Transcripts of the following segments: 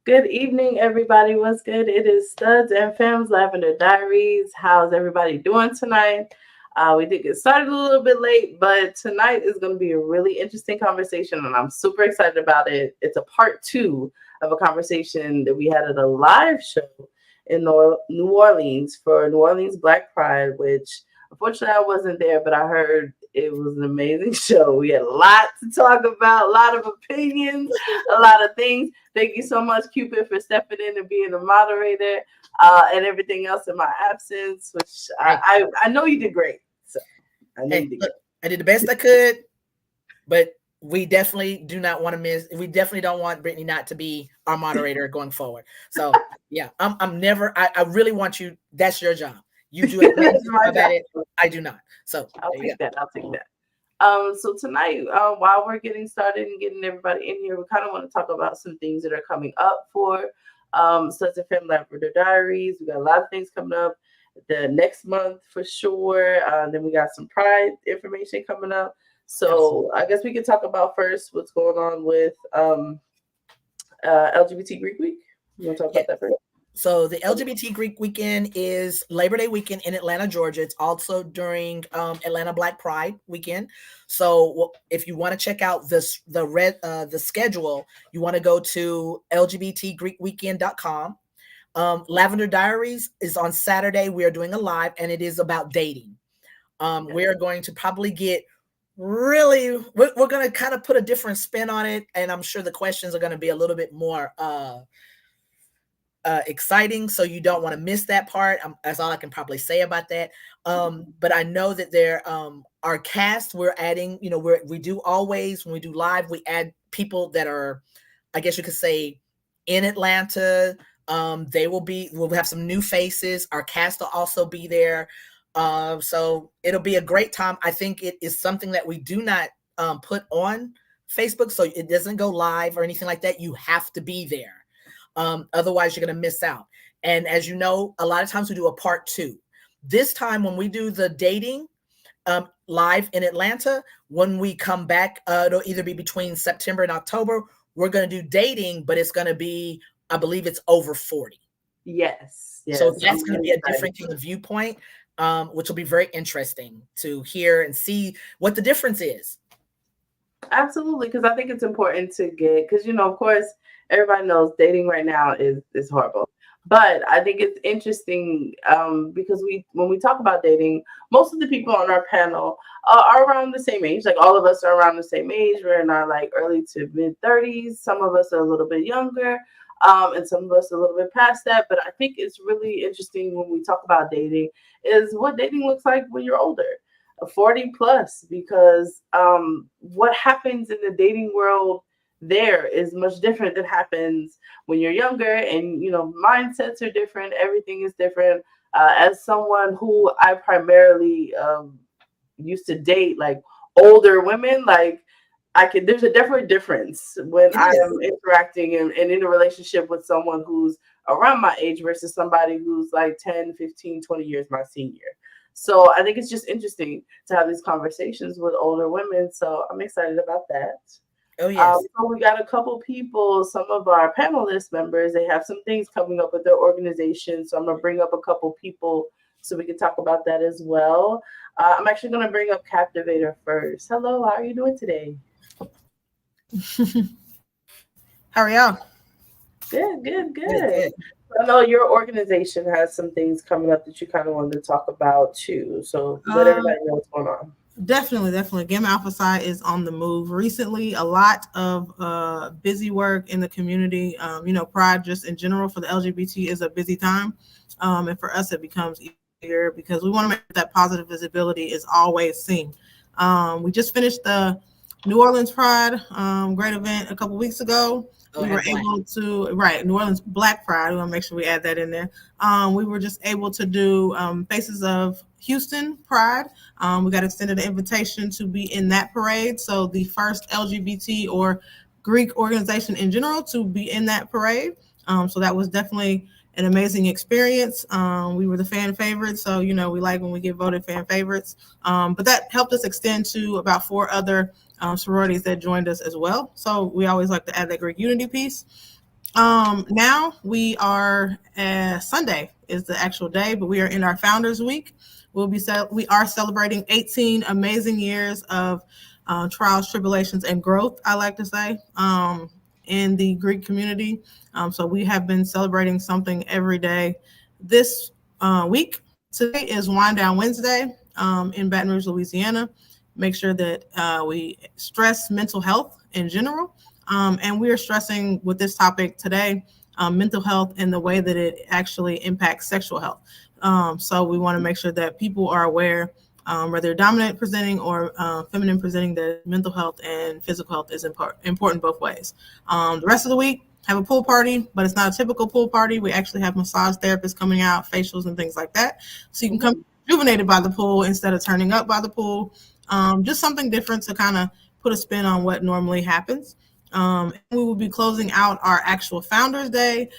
Good evening, everybody. What's good? It is Studs and Femmes, Lavender Diaries. How's everybody doing tonight? We did get started a little bit late, but tonight is going to be a really interesting conversation, and I'm super excited about it. It's a part two of a conversation that we had at a live show in New Orleans for New Orleans Black Pride, which unfortunately I wasn't there, but I heard it was an amazing show. We had a lot to talk about, a lot of opinions, a lot of things. Thank you so much, Cupid, for stepping in and being the moderator and everything else in my absence, which Hey, I know you did great. So I know you hey, did look, great. I did the best I could, but we definitely do not want to miss. We definitely don't want Brittany not to be our moderator going forward. So yeah, I'm never. I really want you. That's your job. You do a great That's my job at job. it. I do not. So I'll there you take that. I'll take that. So tonight, while we're getting started and getting everybody in here, we kind of want to talk about some things that are coming up for Sons of Femme Lavender Diaries. We got a lot of things coming up the next month for sure. Then we got some Pride information coming up. go. Absolutely. So I guess we could talk about first what's going on with LGBT Greek Week. You want to talk Yeah. about that first? So the LGBT Greek weekend is Labor Day weekend in Atlanta, Georgia. It's also during Atlanta Black Pride weekend. So if you want to check out the schedule, you want to go to lgbtgreekweekend.com. Lavender Diaries is on Saturday. We are doing a live, and it is about dating. We are going to probably get we're going to kind of put a different spin on it, and I'm sure the questions are going to be a little bit more exciting, so you don't want to miss that part. That's all I can probably say about that. But I know that there our cast, we're adding, we do always, when we do live, we add people that are, I guess you could say, in Atlanta. We'll have some new faces. Our cast will also be there. So it'll be a great time. I think it is something that we do not put on Facebook, so it doesn't go live or anything like that. You have to be there. Otherwise, you're going to miss out. And as you know, a lot of times we do a part two. This time, when we do the dating live in Atlanta, when we come back, it'll either be between September and October. We're going to do dating, but it's going to be, I believe it's over 40. Yes, So yes. I'm that's going to really be a excited. different kind of viewpoint, which will be very interesting to hear and see what the difference is. Absolutely, because I think it's important to get because of course, everybody knows dating right now is horrible. But I think it's interesting because we when we talk about dating, most of the people on our panel are around the same age. Like all of us are around the same age. We're in our like early to mid 30s. Some of us are a little bit younger, and some of us a little bit past that. But I think it's really interesting when we talk about dating is what dating looks like when you're older 40 plus because what happens in the dating world there is much different than happens when you're younger and mindsets are different, everything is different. As someone who I primarily used to date like older women, like I can there's a different difference when It I is. am interacting and in a relationship with someone who's around my age versus somebody who's like 10, 15, 20 years my senior. So I think it's just interesting to have these conversations with older women. So I'm excited about that. Oh, yes. So we got a couple people, some of our panelist members, they have some things coming up with their organization. So I'm going to bring up a couple people so we can talk about that as well. I'm actually going to bring up Captivator first. Hello, how are you doing today? How are y'all? Good, good, Good, good. good. I know your organization has some things coming up that you kind of wanted to talk about too. So let everybody know what's going on. Definitely. Gamma Alpha Psi is on the move. Recently, a lot of busy work in the community. Pride just in general for the LGBT is a busy time. And for us, it becomes easier because we want to make sure that positive visibility is always seen. We just finished the New Orleans Pride great event a couple weeks ago. Oh, We and were black. able to, right, New Orleans Black Pride. We want to make sure we add that in there. We were just able to do Faces of Houston Pride. We got extended an invitation to be in that parade. So the first LGBT or Greek organization in general to be in that parade. So that was definitely an amazing experience. We were the fan favorites, so we like when we get voted fan favorites. But that helped us extend to about 4 other sororities that joined us as well. So we always like to add that Greek unity piece. Now we are Sunday is the actual day, but we are in our Founders Week. We are celebrating 18 amazing years of trials, tribulations, and growth. I like to say in the Greek community. So we have been celebrating something every day this week. Today is Wind Down Wednesday in Baton Rouge, Louisiana. Make sure that we stress mental health in general. And we are stressing with this topic today mental health and the way that it actually impacts sexual health. So we want to make sure that people are aware, whether dominant presenting or feminine presenting, that mental health and physical health is important both ways. The rest of the week, have a pool party, but it's not a typical pool party. We actually have massage therapists coming out, facials and things like that. So you can come rejuvenated by the pool instead of turning up by the pool. Just something different to kind of put a spin on what normally happens. We will be closing out our actual Founders Day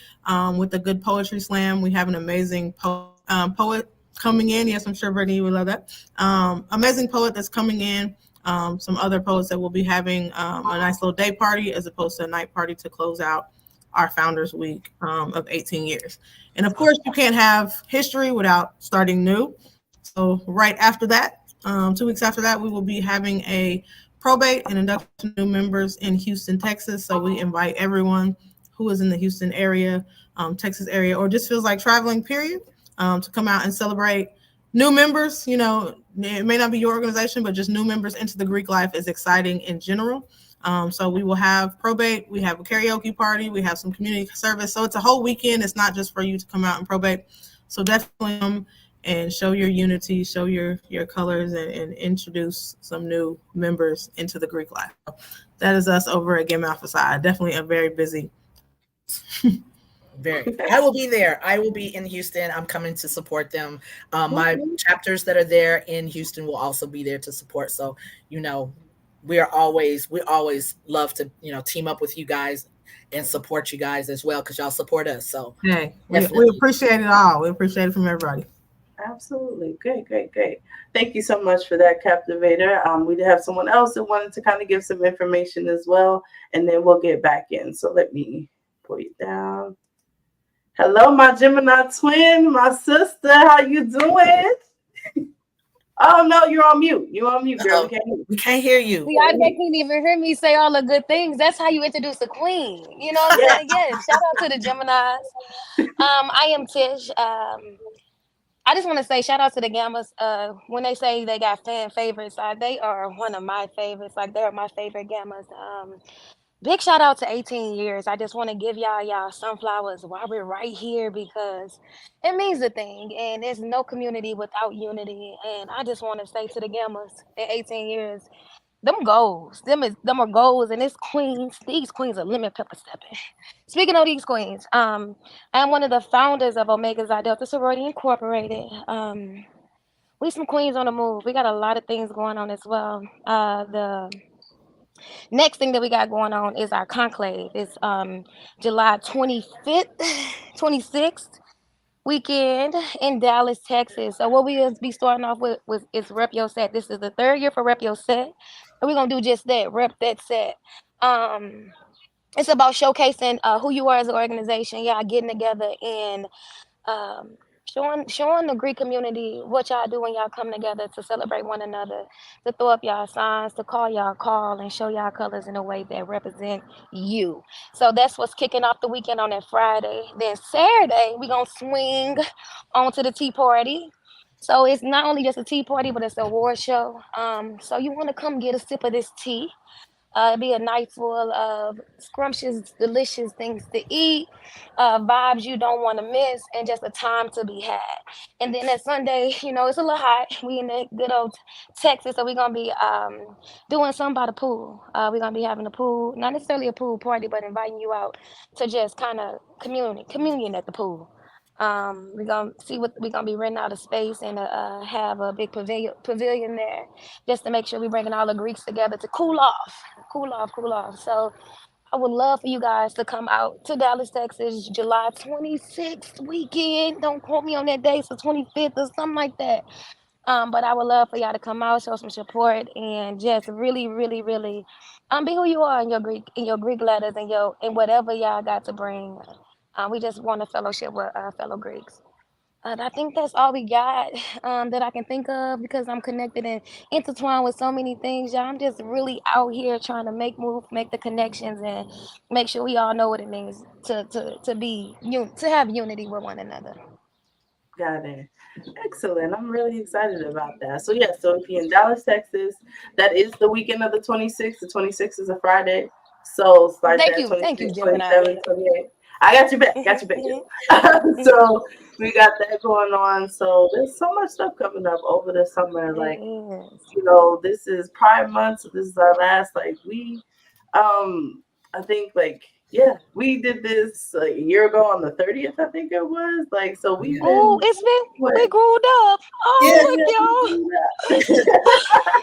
with a good poetry slam. We have an amazing poet coming in. Yes, I'm sure Brittany would love that. Amazing poet that's coming in. Some other poets that will be having a nice little day party as opposed to a night party to close out our Founders Week of 18 years. And of course, you can't have history without starting new. So right after that, 2 weeks after that, we will be having a probate and induction of new members in Houston, Texas. So we invite everyone who is in the Houston area, Texas area, or just feels like traveling, period, to come out and celebrate new members. You know, it may not be your organization, but just new members into the Greek life is exciting in general. So we will have probate, we have a karaoke party, we have some community service. So it's a whole weekend. It's not just for you to come out and probate. So definitely and show your unity, show your colors, and introduce some new members into the Greek life. That is us over at Game Alpha Psi. Definitely a very busy. Very. I will be there. I will be in Houston. I'm coming to support them. My chapters that are there in Houston will also be there to support. So, you know, we always love to, you know, team up with you guys and support you guys as well because y'all support us. So hey, we appreciate it all. We appreciate it from everybody. Absolutely. Great, great, great. Thank you so much for that, Captivator. We did have someone else that wanted to kind of give some information as well, and then we'll get back in. So let me pull you down. Hello, my Gemini twin, my sister. How you doing? Oh, no, you're on mute. You're on mute, girl. We can't hear you. See, they can't even hear me say all the good things. That's how you introduce a queen. You know what I'm saying? Yes. Shout out to the Geminis. I am Tish. I just want to say shout out to the Gammas. When they say they got fan favorites, they are one of my favorites. Like they're my favorite Gammas. Big shout out to 18 years. I just want to give y'all sunflowers while we're right here because it means a thing. And there's no community without unity. And I just want to say to the Gammas in 18 years, them goals, them are goals, and it's queens. These queens are lemon pepper stepping. Speaking of these queens, I'm one of the founders of Omega Xi Delta Sorority Incorporated. We some queens on the move. We got a lot of things going on as well. The next thing that we got going on is our conclave. It's July 25th, 26th weekend in Dallas, Texas. So what we will be starting off with is Rep Your Set. This is the third year for Rep Your Set. And we're gonna do just that, rep that set. It's about showcasing who you are as an organization. Y'all getting together and showing the Greek community what y'all do when y'all come together to celebrate one another, to throw up y'all signs, to call y'all call, and show y'all colors in a way that represent you. So that's what's kicking off the weekend on that Friday. Then Saturday, we're going to swing onto the tea party. So it's not only just a tea party, but it's an award show. So you want to come get a sip of this tea. It'd be a night full of scrumptious, delicious things to eat, vibes you don't want to miss, and just a time to be had. And then that Sunday, you know, it's a little hot. We in the good old Texas, so we're gonna be doing something by the pool. We're gonna be having a pool, not necessarily a pool party, but inviting you out to just kind of communion at the pool. We're gonna see what we're gonna be renting out of space and have a big pavilion there, just to make sure we're bringing all the Greeks together to cool off. So I would love for you guys to come out to Dallas, Texas, July 26th weekend. Don't quote me on that day, so 25th or something like that. But I would love for y'all to come out, show some support, and just really, really, really, be who you are in your Greek letters and your and whatever y'all got to bring. We just want to fellowship with fellow Greeks. I think that's all we got that I can think of because I'm connected and intertwined with so many things. Y'all, I'm just really out here trying to make the connections, and make sure we all know what it means to have unity with one another. Got it. Excellent. I'm really excited about that. So yeah, so if you're in Dallas, Texas, that is the weekend of the 26th. The 26th is a Friday. So it's like that Thank you, 26, Gemini. 27, 28. I got you back. Got you back. So we got that going on. So there's so much stuff coming up over the summer. It Like, is. this is Pride Month. So this is our last, like, I think, like, yeah, we did this like a year ago on the 30th, I think it was. Like, so we've Oh, been, it's been what? we grew up. Yeah, Oh, yeah, we look, do y'all. that.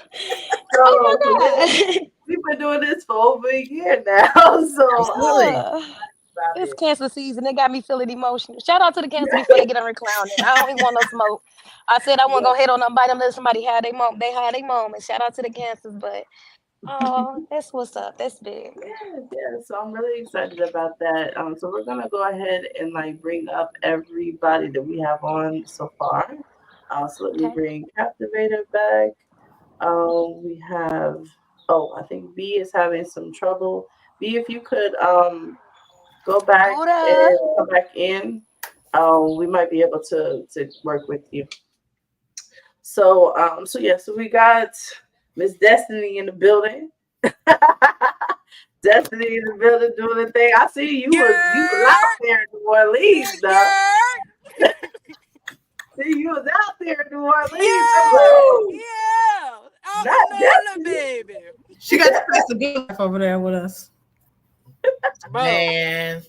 Oh So yeah, my God. we've been doing this for over a year now. So Absolutely. about It's it. cancer season. They got me feeling emotional. Shout out to the cancer before they get on her clowning. I don't even want no smoke. I said I wasn't Yeah. gonna hit on them, bite them, let somebody have their moment. They had their moment. Shout out to the cancers, but oh, that's what's up. That's big. Yeah, yeah. So I'm really excited about that. So we're gonna go ahead and like bring up everybody that we have on so far. So let me Okay. bring Captivator back. We have. Oh, I think B is having some trouble. B, if you could go back Buddha. and come back in, we might be able to work with you. So yeah, so we got Miss Destiny in the building. Destiny in the building doing the thing. I see you was Yeah, out there in New Orleans yeah, though. yeah, See, you was out there in New Orleans. I'm like, yeah, oh, yeah. Out not in Atlanta, Destiny. baby. She got to pass the good life over there with us. Bro, Man.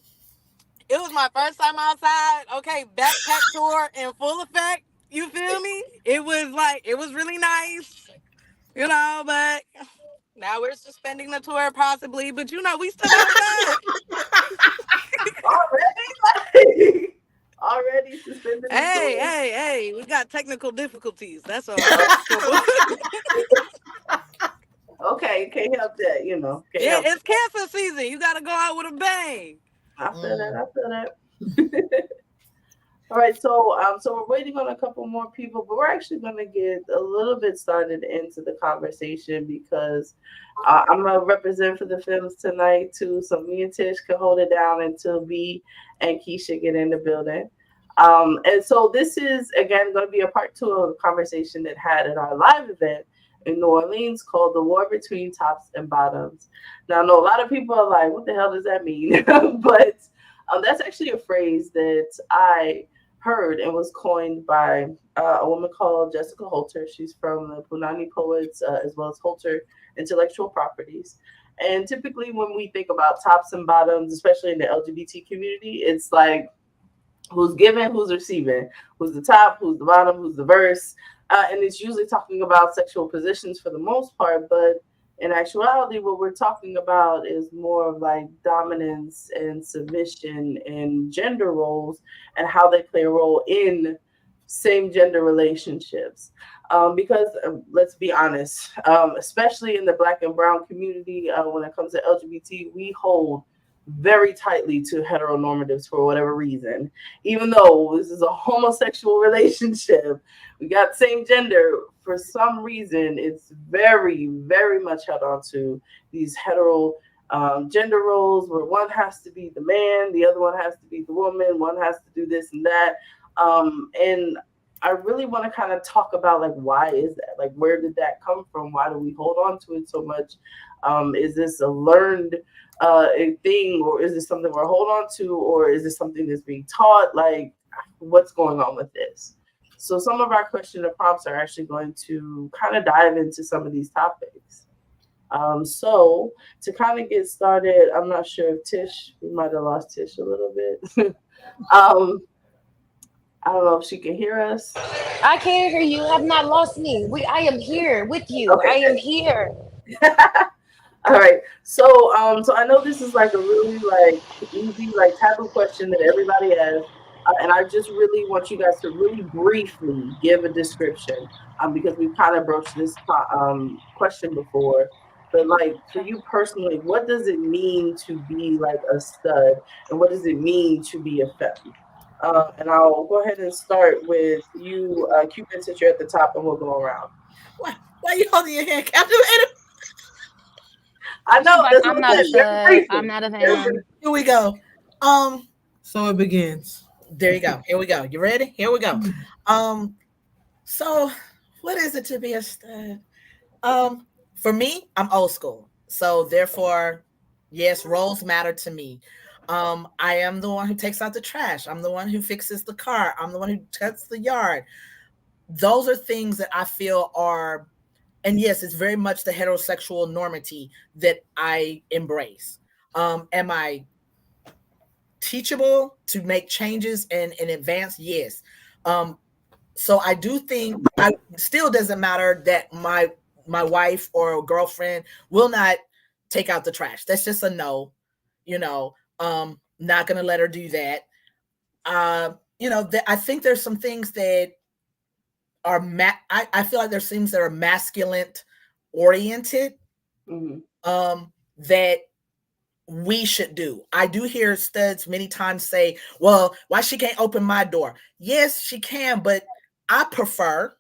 it was my first time outside. Okay, backpack tour in full effect. You feel me? It was really nice, but now we're suspending the tour possibly. But we still outside. Already? Already suspended the Hey, tour. hey, hey, we got technical difficulties. That's Oh, all. So, okay, can't help that, can't yeah, help it's it. cancer season. You got to go out with a bang. I feel that, Mm. I feel that. All right, so we're waiting on a couple more people, but we're actually going to get a little bit started into the conversation because I'm gonna represent for the films tonight too. So me and Tish can hold it down until B and Keisha get in the building. And so this is again going to be a part two of a conversation that had at our live event in New Orleans called "The War Between Tops and Bottoms." Now, I know a lot of people are like, "What the hell does that mean?" But that's actually a phrase that I heard and was coined by a woman called Jessica Holter. She's from the Punani Poets as well as Holter Intellectual Properties. And typically, when we think about tops and bottoms, especially in the LGBT community, it's like who's giving, who's receiving, who's the top, who's the bottom, who's the verse. And it's usually talking about sexual positions for the most part, but in actuality, what we're talking about is more of like dominance and submission and gender roles and how they play a role in same gender relationships. Because let's be honest, especially in the Black and Brown community, when it comes to LGBT, we hold very tightly to heteronormatives for whatever reason. Even though this is a homosexual relationship, we got same gender. For some reason, it's very, very much held on to these hetero gender roles where one has to be the man, the other one has to be the woman, one has to do this and that. And I really want to kind of talk about like why is that? Like where did that come from? Why do we hold on to it so much? Is this a learned a thing, or is this something we're holding on to, or is this something that's being taught? Like, what's going on with this? So, some of our question and prompts are actually going to kind of dive into some of these topics. So, to kind of get started, I'm not sure if Tish, we might have lost Tish a little bit. um, I don't know if she can hear us. I can't hear you. Have not lost me. I am here with you. I am Okay. here. All right. So I know this is like a really like easy like type of question that everybody asks, And I just really want you guys to really briefly give a description, because we've kind of broached this question before. But like for you personally, what does it mean to be like a stud, and what does it mean to be a femme? And I'll go ahead and start with you, Cupid, since you're at the top, and we'll go around. Why are you holding your hand, Captain? I know She's like, that's I'm what not I a said. Very stud. I'm briefly. not a Very femme. briefly. Here we go. Um, So it begins. there you go. Here we go. You ready? Here we go. Um, so what is it to be a stud? For me, I'm old school. So therefore, yes, roles matter to me. I am the one who takes out the trash. I'm the one who fixes the car. I'm the one who cuts the yard. Those are things that I feel are, and yes, it's very much the heterosexual normity that I embrace. Am I teachable to make changes and advance? Yes. Um, so I do think I still doesn't matter that my wife or girlfriend will not take out the trash. That's just a no. You know, not gonna let her do that. I think there's some things that are I feel like there's things that are masculine oriented, Mm-hmm. that we should do. I do hear studs many times say, well, why she can't open my door? Yes, she can, but I prefer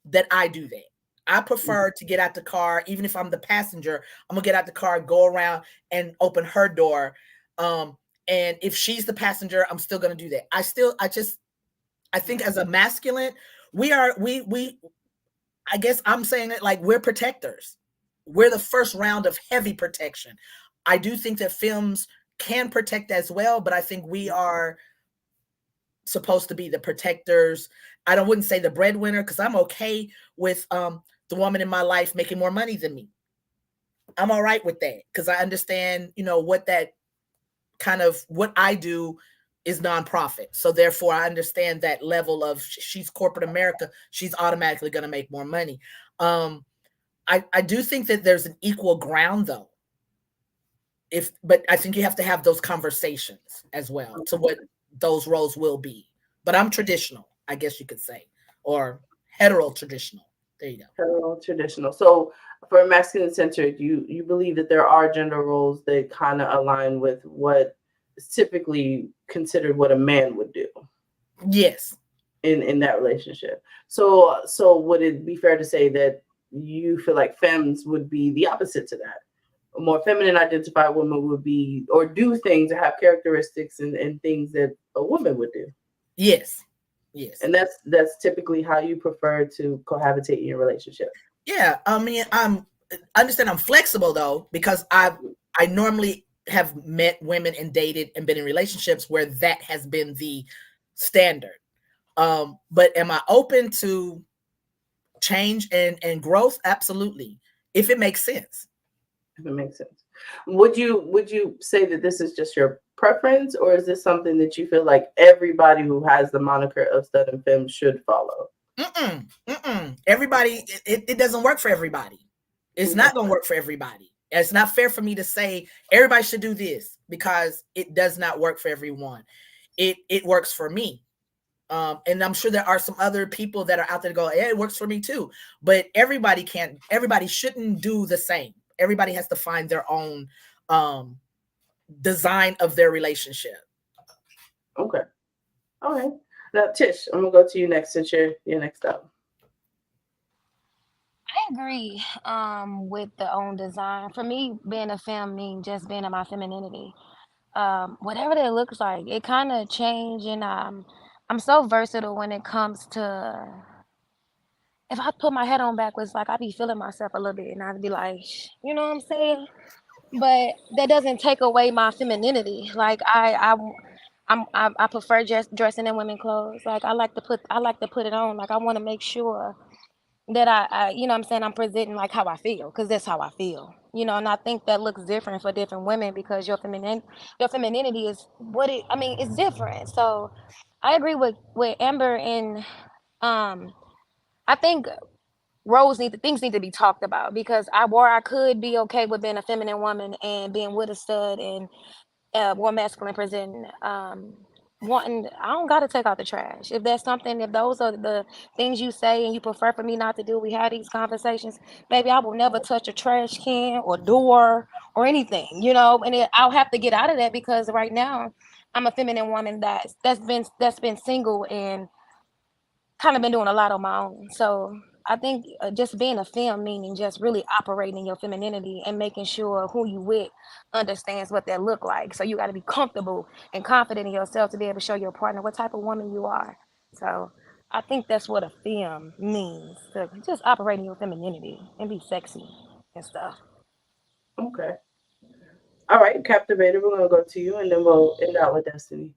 that I do that. I prefer to get out the car, even if I'm the passenger, I'm gonna get out the car, go around and open her door. And if she's the passenger, I'm still gonna do that. I think as a masculine, we I guess I'm saying it like we're protectors. We're the first round of heavy protection. I do think that films can protect as well, but I think we are supposed to be the protectors. Wouldn't say the breadwinner, because I'm okay with the woman in my life making more money than me. I'm all right with that because I understand, what that kind of what I do is nonprofit. So therefore I understand that level of she's corporate America, she's automatically going to make more money. I do think that there's an equal ground though. But I think you have to have those conversations as well to what those roles will be. But I'm traditional, I guess you could say, or hetero traditional. There you go. Hetero traditional. So for masculine centered, you believe that there are gender roles that kind of align with what is typically considered what a man would do Yes. in that relationship. So would it be fair to say that you feel like femmes would be the opposite to that? A more feminine identified woman would be or do things or have characteristics and things that a woman would do. Yes. Yes. And that's typically how you prefer to cohabitate in your relationship. Yeah. I mean, understand I'm flexible though, because I normally have met women and dated and been in relationships where that has been the standard. But am I open to change and growth? Absolutely. If it makes sense. If it makes sense. Would you say that this is just your preference, or is this something that you feel like everybody who has the moniker of stud and femme should follow? Everybody, it doesn't work for everybody. It's not going to work for everybody. It's not fair for me to say everybody should do this because it does not work for everyone. It works for me. And I'm sure there are some other people that are out there that go, yeah, it works for me too. But everybody shouldn't do the same. Everybody has to find their own design of their relationship. Okay. All right. Now, Tish, I'm gonna go to you next since you're next up. I agree with the own design. For me, being a femme means just being in my femininity. Whatever that looks like, it kind of change, and I'm so versatile when it comes to if I put my head on backwards, like I be feeling myself a little bit, and I'd be like, you know what I'm saying? But that doesn't take away my femininity. Like I prefer just dressing in women clothes. Like I like to put it on. Like I want to make sure that you know what I'm saying, I'm presenting like how I feel because that's how I feel. And I think that looks different for different women because your femininity is I mean, it's different. So I agree with Amber, and um I think things need to be talked about because I could be okay with being a feminine woman and being with a stud and more masculine presenting. wanting, I don't gotta take out the trash. If that's something, if those are the things you say and you prefer for me not to do, we have these conversations. Baby, I will never touch a trash can or door or anything, and I'll have to get out of that because right now I'm a feminine woman that's been single and kind of been doing a lot on my own. So I think just being a femme, meaning just really operating in your femininity and making sure who you with understands what that look like. So you got to be comfortable and confident in yourself to be able to show your partner what type of woman you are. So I think that's what a femme means, to just operating your femininity and be sexy and stuff. Okay. All right, Captivated. We're gonna go to you, and then we'll end out with Destiny.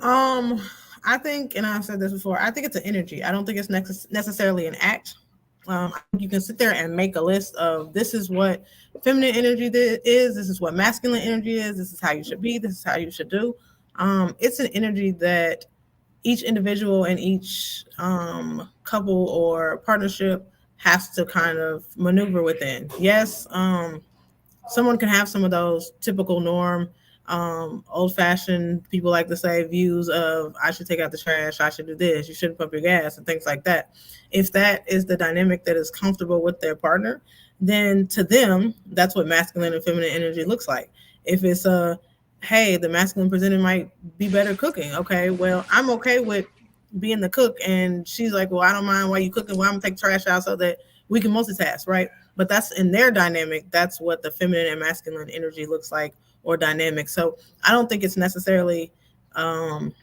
Um, I think, and I've said this before, I think it's an energy. I don't think it's necessarily an act. I think you can sit there and make a list of this is what feminine energy is, this is what masculine energy is, this is how you should be, this is how you should do. It's an energy that each individual and each couple or partnership has to kind of maneuver within. Yes, someone can have some of those typical norm, old fashioned, people like to say, views of I should take out the trash, I should do this, you shouldn't pump your gas, and things like that. If that is the dynamic that is comfortable with their partner, then to them, that's what masculine and feminine energy looks like. If it's hey, the masculine presenting might be better cooking. Okay, well, I'm okay with being the cook, and she's like, well, I don't mind why you cooking. Well, I'm gonna take trash out so that we can multitask, right? But that's in their dynamic. That's what the feminine and masculine energy looks like, or dynamic. So I don't think it's necessarily um,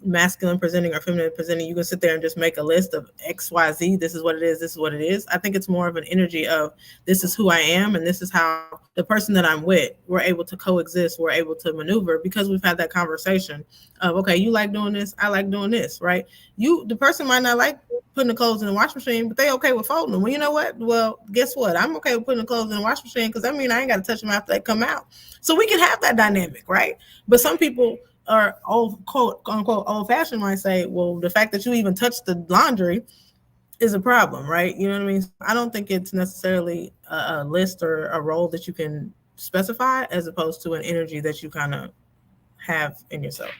masculine presenting or feminine presenting. You can sit there and just make a list of XYZ. This is what it is. This is what it is. I think it's more of an energy of this is who I am, and this is how the person that I'm with, we're able to coexist. We're able to maneuver because we've had that conversation of, okay, you like doing this. I like doing this, right? The person might not like putting the clothes in the wash machine, but they okay with folding them. Well, you know what? Well, guess what? I'm okay with putting the clothes in the wash machine because that means I ain't got to touch them after they come out. So we can have that dynamic, right? But some people are old, quote unquote, old fashioned might say, well, the fact that you even touch the laundry is a problem, right? You know what I mean? I don't think it's necessarily a list or a role that you can specify as opposed to an energy that you kind of have in yourself.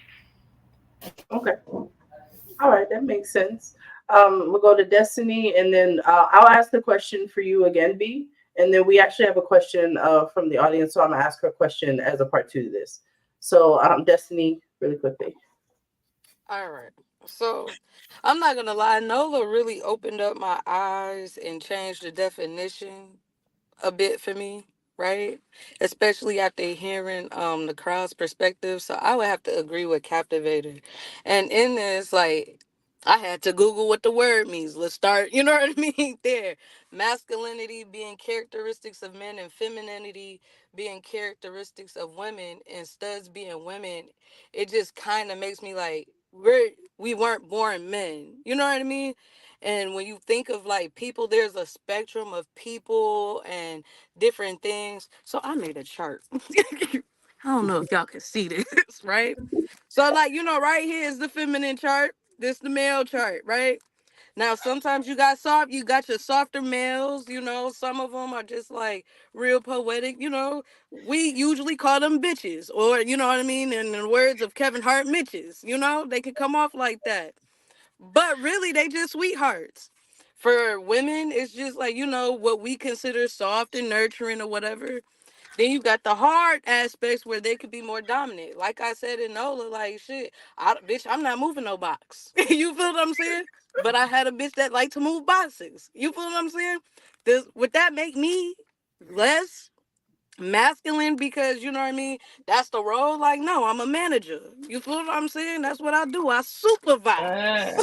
Okay. All right, that makes sense. We'll go to Destiny, and then I'll ask the question for you again, B. And then we actually have a question from the audience, so I'm gonna ask her a question as a part two to this. So, Destiny, really quickly. All right. So I'm not gonna lie, Nola really opened up my eyes and changed the definition a bit for me, right? Especially after hearing the crowd's perspective. So I would have to agree with Captivator. And in this, like, I had to Google what the word means. Let's start, you know what I mean? There. Masculinity being characteristics of men and femininity being characteristics of women and studs being women. It just kind of makes me like we weren't born men. You know what I mean? And when you think of like people, there's a spectrum of people and different things. So I made a chart. I don't know if y'all can see this, right? So like, right here is the feminine chart. This the male chart, right? Now sometimes you got your softer males, some of them are just like real poetic, we usually call them bitches, or you know what I mean? In the words of Kevin Hart, Mitches, they can come off like that. But really, they just sweethearts. For women, it's just like, what we consider soft and nurturing or whatever. Then you got the hard aspects where they could be more dominant. Like I said in Nola, like, shit, bitch, I'm not moving no box. You feel what I'm saying? But I had a bitch that liked to move boxes. You feel what I'm saying? Would that make me less masculine because you know what I mean? That's the role. Like, no, I'm a manager. You feel what I'm saying? That's what I do. I supervise.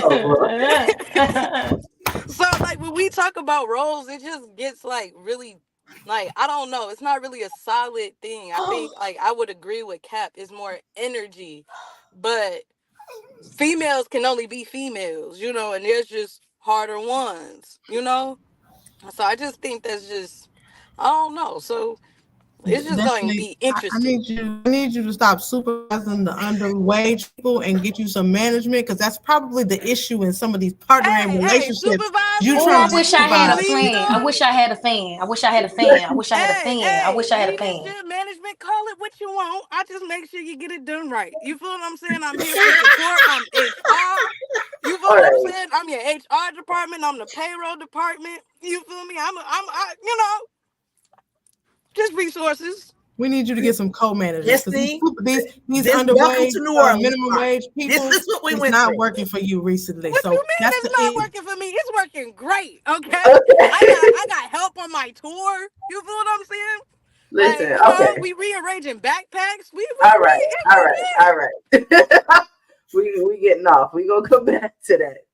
Oh, So like when we talk about roles, it just gets like really like I don't know. It's not really a solid thing. I think like I would agree with Cap. It's more energy, but females can only be females, and there's just harder ones. So I just think that's just I don't know. So It's just going to be I interesting. need you to stop supervising the underwage people and get you some management, because that's probably the issue in some of these partnering Hey, relationships. You supervisors, Oh, trying I to wish I had a supervise. fan. I leaders. wish I had a fan. I wish I had a fan. I wish I had a fan. I wish I had a fan. Leadership, management, call it what you want. I just make sure you get it done right. You feel what I'm saying? I'm here for support. I'm HR. You feel All what I'm right. saying? I'm your HR department. I'm the payroll department. You feel me? Just resources. We need you to get some co-managers, Yes, because see, these welcome underwage to New Orleans. minimum wage This people, is what we it's went not through. working for you recently. What you So mean that's it's the not issue. working for me? It's working great. Okay. Okay. I got help on my tour. You feel what I'm saying? Like, Listen. Okay. we rearranging backpacks. All right. All right. It's All right. we getting off. We gonna come back to that.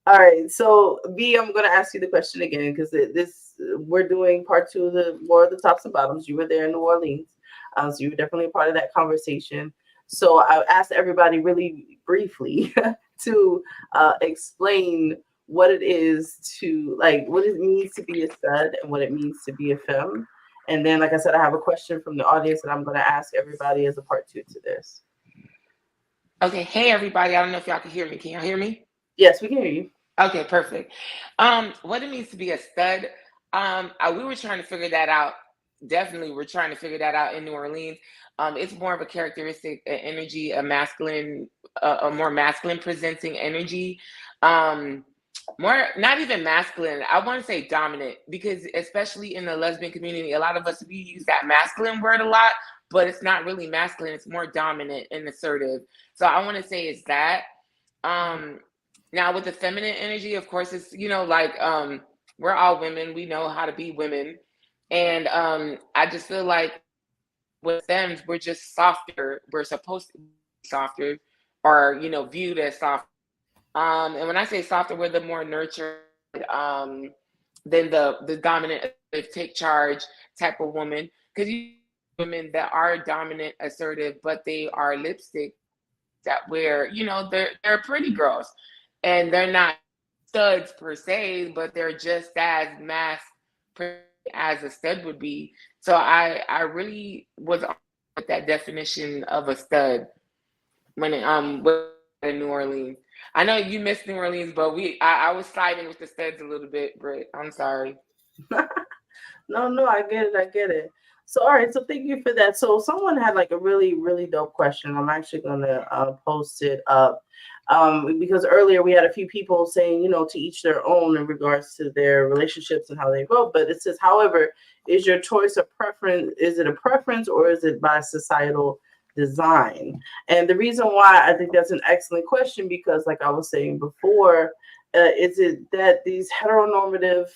All right. So B, I'm gonna ask you the question again because this we're doing part two of the War of the Tops and Bottoms. You were there in New Orleans, so you were definitely a part of that conversation. So I asked everybody really briefly to explain what it is to like what it means to be a stud and what it means to be a femme. And then, like I said, I have a question from the audience that I'm going to ask everybody as a part two to this. Okay, hey everybody. I don't know if y'all can hear me. Can y'all hear me? Yes, we can hear you. Okay, perfect. What it means to be a stud. We were trying to figure that out. Definitely, we're trying to figure that out in New Orleans. It's more of a characteristic, energy, a more masculine presenting energy. More, not even masculine. I want to say dominant, because especially in the lesbian community, a lot of us, we use that masculine word a lot, but it's not really masculine. It's more dominant and assertive. So I want to say it's that. Now with the feminine energy, of course, it's, we're all women. We know how to be women. And I just feel like with them, we're just softer. We're supposed to be softer, or, viewed as soft. And when I say softer, we're the more nurtured, than the dominant, take charge type of woman. Because you women that are dominant, assertive, but they are lipstick that wear, they're pretty girls, and they're not studs per se, but they're just as as a stud would be. So I really was with that definition of a stud when in New Orleans. I know you missed New Orleans, but I was siding with the studs a little bit, but I'm sorry. No, I get it. I get it. So, all right. So, thank you for that. So, someone had like a really, really dope question. I'm actually going to post it up because earlier we had a few people saying, to each their own in regards to their relationships and how they vote. But it says, however, is your choice a preference? Is it a preference, or is it by societal design? And the reason why I think that's an excellent question, because like I was saying before, is it that these heteronormative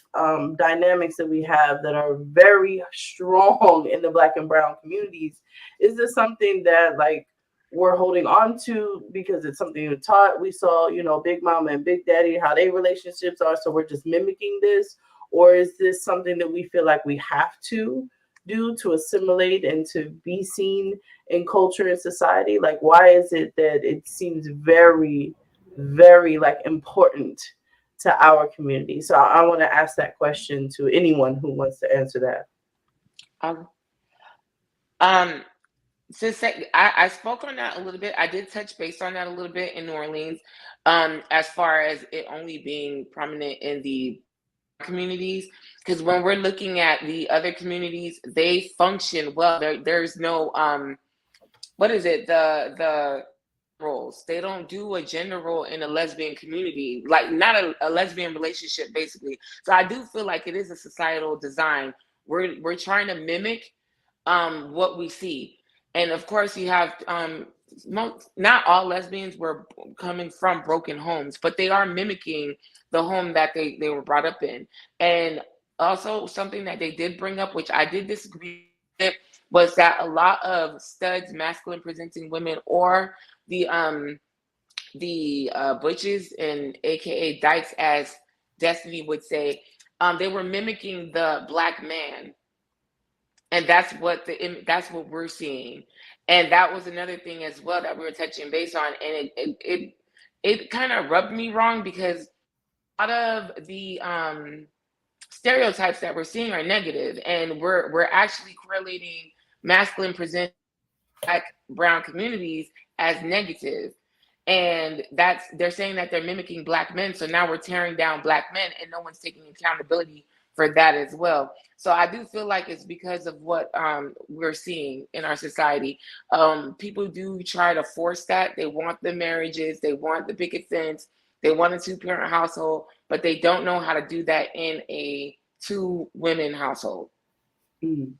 dynamics that we have that are very strong in the Black and brown communities, is this something that like we're holding on to because it's something we taught? We saw, Big Mama and Big Daddy, how their relationships are, so we're just mimicking this? Or is this something that we feel like we have to do to assimilate and to be seen in culture and society? Like, why is it that it seems very, very like important to our community? So I want to ask that question to anyone who wants to answer that. I spoke on that a little bit. I did touch base on that a little bit in New Orleans, as far as it only being prominent in the communities, because when we're looking at the other communities, they function well. There's no what is it, the roles. They don't do a gender role in a lesbian community, like not a lesbian relationship, basically. So I do feel like it is a societal design. We're trying to mimic what we see. And of course you have not all lesbians were coming from broken homes, but they are mimicking the home that they were brought up in. And also something that they did bring up, which I did disagree with, was that a lot of studs, masculine presenting women, or the butches and aka dykes, as Destiny would say, they were mimicking the Black man. And that's what we're seeing. And that was another thing as well that we were touching base on. And it kind of rubbed me wrong, because a lot of the stereotypes that we're seeing are negative, and we're actually correlating masculine present Black, brown communities as negative. And that's, they're saying that they're mimicking Black men. So now we're tearing down Black men, and no one's taking accountability for that as well. So I do feel like it's because of what we're seeing in our society. People do try to force that. They want the marriages, they want the picket fence, they want a two-parent household, but they don't know how to do that in a two-women household. Mm.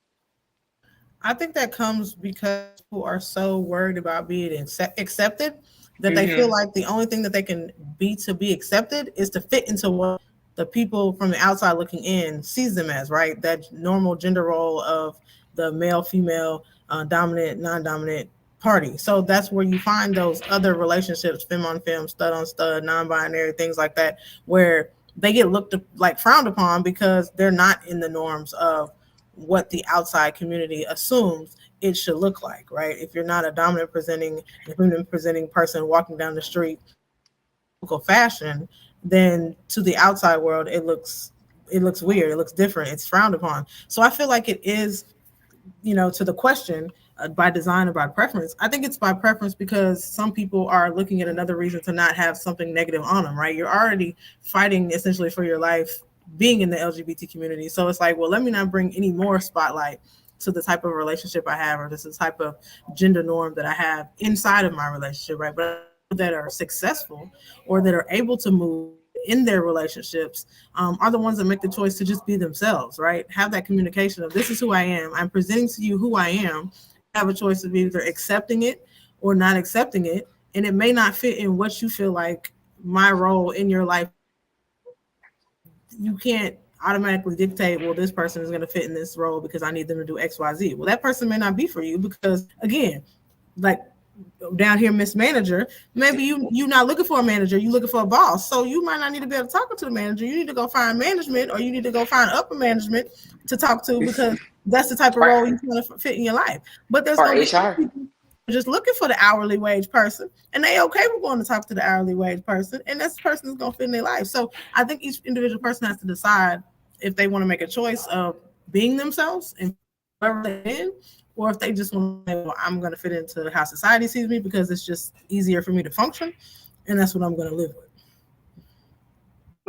I think that comes because people are so worried about being accepted that they feel Mm-hmm. like the only thing that they can be to be accepted is to fit into what the people from the outside looking in sees them as, right? That normal gender role of the male, female, dominant, non-dominant party. So that's where you find those other relationships, femme on femme, stud on stud, non-binary, things like that, where they get looked like frowned upon because they're not in the norms of what the outside community assumes it should look like, right? If you're not a dominant presenting, feminine presenting person walking down the street fashion, then to the outside world it looks weird, it looks different, it's frowned upon. So I feel like it is, to the question, by design or by preference. I think it's by preference because some people are looking at another reason to not have something negative on them, right? You're already fighting essentially for your life being in the LGBT community. So it's like, well, let me not bring any more spotlight to the type of relationship I have, or this type of gender norm that I have inside of my relationship, right? But that are successful or that are able to move in their relationships are the ones that make the choice to just be themselves, right? Have that communication of, this is who I am. I'm presenting to you who I am. Have a choice of either accepting it or not accepting it. And it may not fit in what you feel like my role in your life. You can't automatically dictate, well, this person is going to fit in this role because I need them to do XYZ. Well, that person may not be for you because, again, like down here, Miss Manager, maybe you're not looking for a manager, you're looking for a boss. So you might not need to be able to talk to the manager. You need to go find management, or you need to go find upper management to talk to, because that's the type of role you want to fit in your life. But there's Or going to be HR. people just looking for the hourly wage person, and they okay with going to talk to the hourly wage person, and this person is going to fit in their life. So I think each individual person has to decide if they want to make a choice of being themselves and wherever they're in, or if they just want to say, well, I'm going to fit into how society sees me because it's just easier for me to function, and that's what I'm going to live with.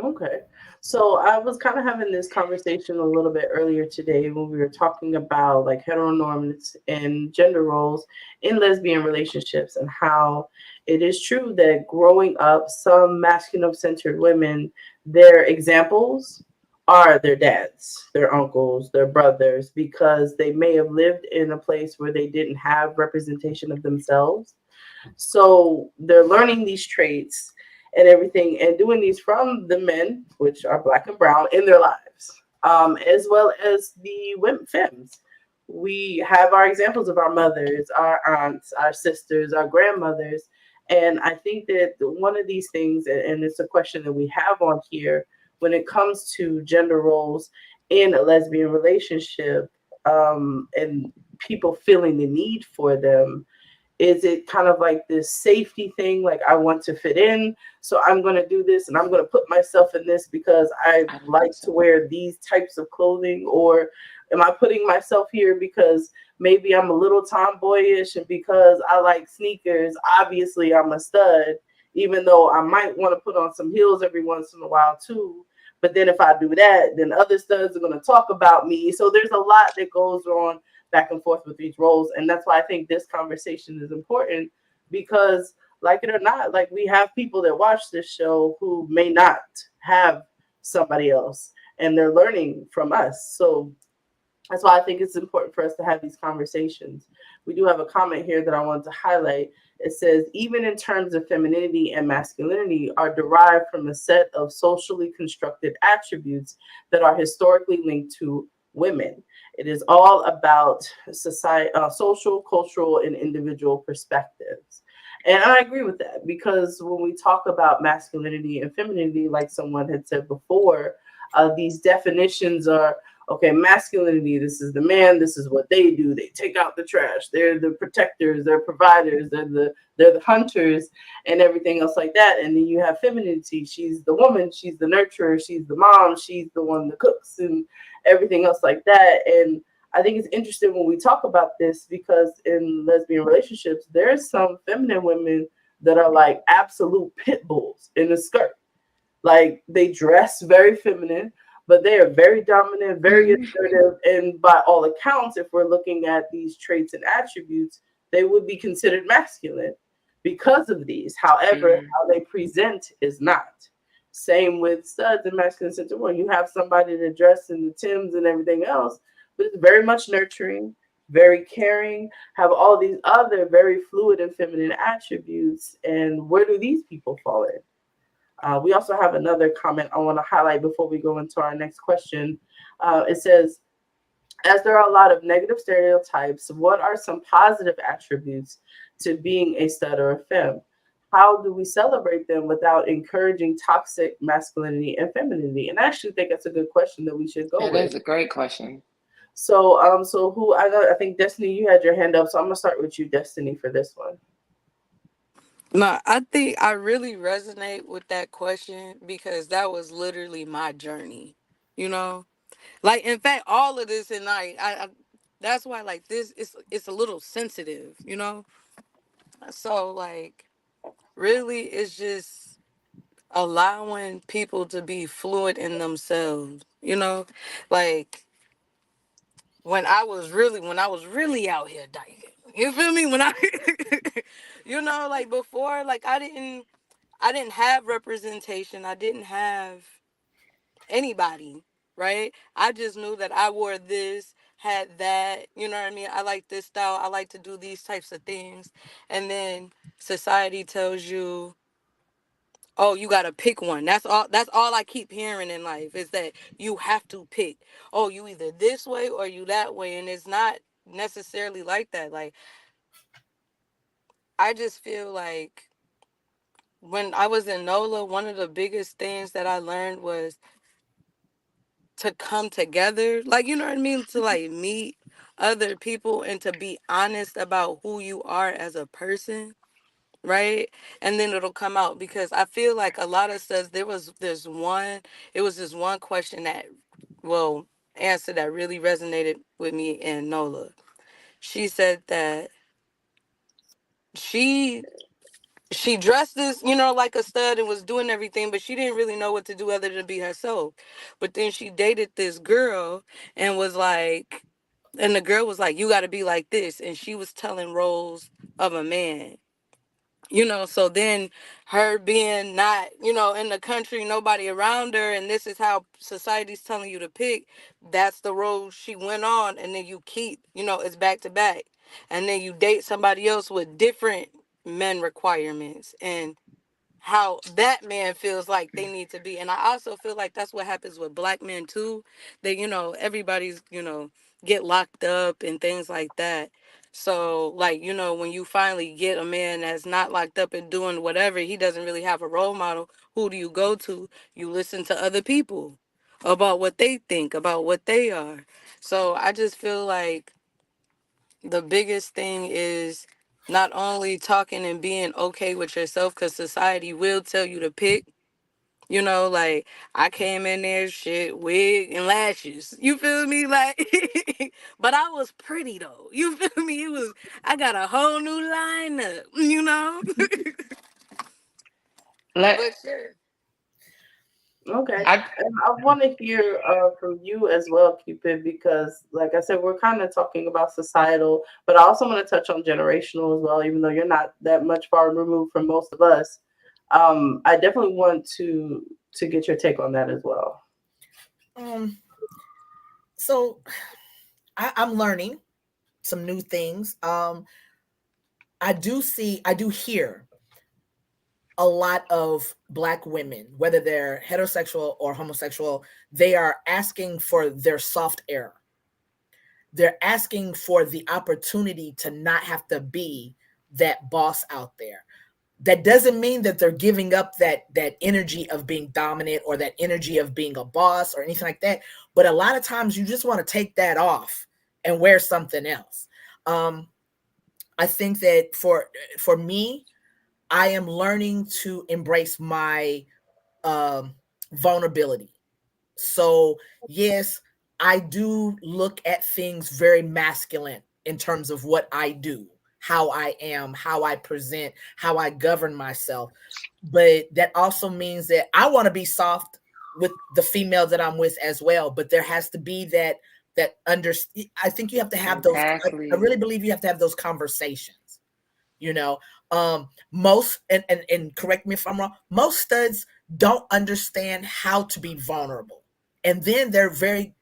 Okay. So I was kind of having this conversation a little bit earlier today when we were talking about like heteronorms and gender roles in lesbian relationships, and how it is true that growing up, some masculine-centered women, their examples are their dads, their uncles, their brothers, because they may have lived in a place where they didn't have representation of themselves. So they're learning these traits and everything, and doing these from the men, which are Black and brown, in their lives, as well as the women, femmes. We have our examples of our mothers, our aunts, our sisters, our grandmothers. And I think that one of these things, and it's a question that we have on here, when it comes to gender roles in a lesbian relationship, and people feeling the need for them, is it kind of like this safety thing? Like, I want to fit in, so I'm going to do this, and I'm going to put myself in this because I I don't think like to so. wear these types of clothing? Or am I putting myself here because maybe I'm a little tomboyish, and because I like sneakers, obviously I'm a stud, even though I might want to put on some heels every once in a while too. But then if I do that, then other studs are going to talk about me. So there's a lot that goes on back and forth with these roles. And that's why I think this conversation is important, because, like it or not, like, we have people that watch this show who may not have somebody else, and they're learning from us. So that's why I think it's important for us to have these conversations. We do have a comment here that I wanted to highlight. It says, even in terms of femininity and masculinity are derived from a set of socially constructed attributes that are historically linked to women. It is all about society, social, cultural, and individual perspectives. And I agree with that, because when we talk about masculinity and femininity, like someone had said before, these definitions okay, masculinity, this is the man, this is what they do. They take out the trash. They're the protectors, they're providers, they're the hunters and everything else like that. And then you have femininity. She's the woman, she's the nurturer, she's the mom, she's the one that cooks and everything else like that. And I think it's interesting when we talk about this because in lesbian relationships, there's some feminine women that are like absolute pit bulls in a skirt. Like they dress very feminine, but they are very dominant, very assertive, and by all accounts, if we're looking at these traits and attributes, they would be considered masculine because of these. However, how they present is not. Same with studs and masculine center one. You have somebody that dress in the Timbs and everything else, but it's very much nurturing, very caring, have all these other very fluid and feminine attributes. And where do these people fall in? We also have another comment I want to highlight before we go into our next question. It says, as there are a lot of negative stereotypes, what are some positive attributes to being a stud or a femme? How do we celebrate them without encouraging toxic masculinity and femininity? And I actually think that's a good question that we should go with. That is a great question. So who I think Destiny, you had your hand up, so I'm gonna start with you, Destiny, for this one. No, I think I really resonate with that question because that was literally my journey. You know, like in fact, all of this, and I that's why like this is it's a little sensitive. You know, so like really, it's just allowing people to be fluid in themselves. You know, like when I was really out here dyking. You feel me? When I, you know, like before, like I didn't have representation. I didn't have anybody, right? I just knew that I wore this, had that, you know what I mean? I like this style. I like to do these types of things. And then society tells you, "Oh, you got to pick one." That's all I keep hearing in life is that you have to pick. Oh, you either this way or you that way, and it's not necessarily like that. Like I just feel like when I was in NOLA, one of the biggest things that I learned was to come together, like, you know what I mean, to like meet other people and to be honest about who you are as a person, right? And then it'll come out because I feel like a lot of stuff, it was this one question that, well, answer that really resonated with me in NOLA. She said that she she dressed this, you know, like a stud and was doing everything, but she didn't really know what to do other than be herself. But then she dated this girl and was like, and the girl was like, you got to be like this. And she was telling roles of a man, you know. So then her being not, you know, in the country, nobody around her, and this is how society's telling you to pick, that's the role she went on. And then you keep, you know, it's back to back. And then you date somebody else with different men requirements and how that man feels like they need to be. And I also feel like that's what happens with black men too. That, you know, everybody's, you know, get locked up and things like that. So like, you know, when you finally get a man that's not locked up and doing whatever, he doesn't really have a role model. Who do you go to? You listen to other people about what they think, about what they are. So I just feel like the biggest thing is not only talking and being okay with yourself, because society will tell you to pick, you know, like I came in there, shit, wig and lashes. You feel me? Like, but I was pretty though. You feel me? I got a whole new lineup, you know? Let But sure. Okay. I And I want to hear from you as well, Cupid, because, like I said, we're kind of talking about societal, but I also want to touch on generational as well, even though you're not that much far removed from most of us. I definitely want to get your take on that as well. So I'm learning some new things. I do hear a lot of Black women, whether they're heterosexual or homosexual, they are asking for their soft air. They're asking for the opportunity to not have to be that boss out there. That doesn't mean that they're giving up that energy of being dominant or that energy of being a boss or anything like that, but a lot of times you just want to take that off and wear something else. I think that for me, I am learning to embrace my vulnerability. So yes, I do look at things very masculine in terms of what I do, how I am, how I present, how I govern myself. But that also means that I want to be soft with the female that I'm with as well. But there has to be that under. I think you have to have those. I really Exactly. believe you have to have those conversations. You know, most and correct me if I'm wrong. Most studs don't understand how to be vulnerable, and then they're very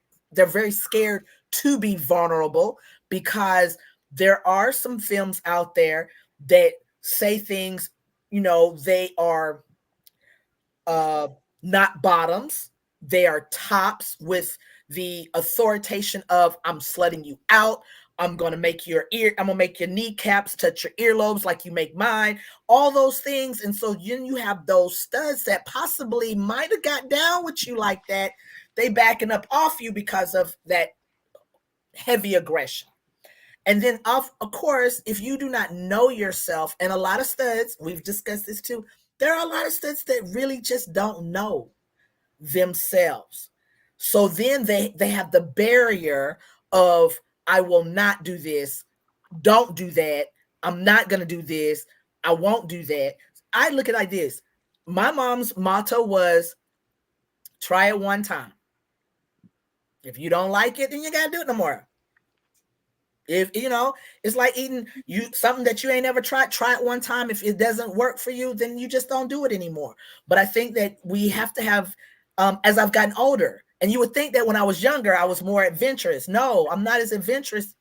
scared to be vulnerable because there are some films out there that say things. They are uh, not bottoms. They are tops with the authoritation of I'm slutting you out. I'm gonna make your kneecaps touch your earlobes like you make mine, all those things. And so then you have those studs that possibly might have got down with you like that. They backing up off you because of that heavy aggression. And then of course, if you do not know yourself, and a lot of studs, we've discussed this too, there are a lot of studs that really just don't know themselves. So then they have the barrier of I will not do this, don't do that, I'm not gonna do this, I won't do that. I look at it like this. My mom's motto was try it one time. If you don't like it, then you gotta do it no more. If it's like eating something that you ain't ever tried. Try it one time. If it doesn't work for you, then you just don't do it anymore. But I think that we have to have, as I've gotten older, and you would think that when I was younger, I was more adventurous. No, I'm not as adventurous.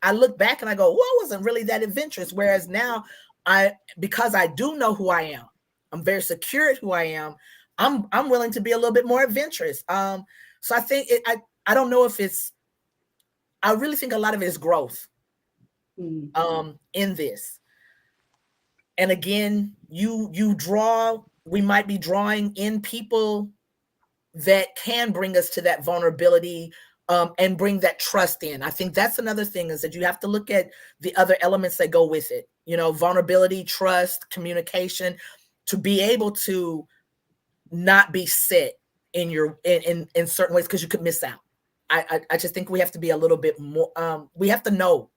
I look back and I go, well, I wasn't really that adventurous. Whereas now, because I do know who I am, I'm very secure at who I am. I'm willing to be a little bit more adventurous. So I think I don't know if it's. I really think a lot of it is growth in this. And again, we might be drawing in people that can bring us to that vulnerability and bring that trust in. I think that's another thing, is that you have to look at the other elements that go with it. Vulnerability, trust, communication, to be able to not be set in certain ways, because you could miss out. I just think we have to be a little bit more, we have to know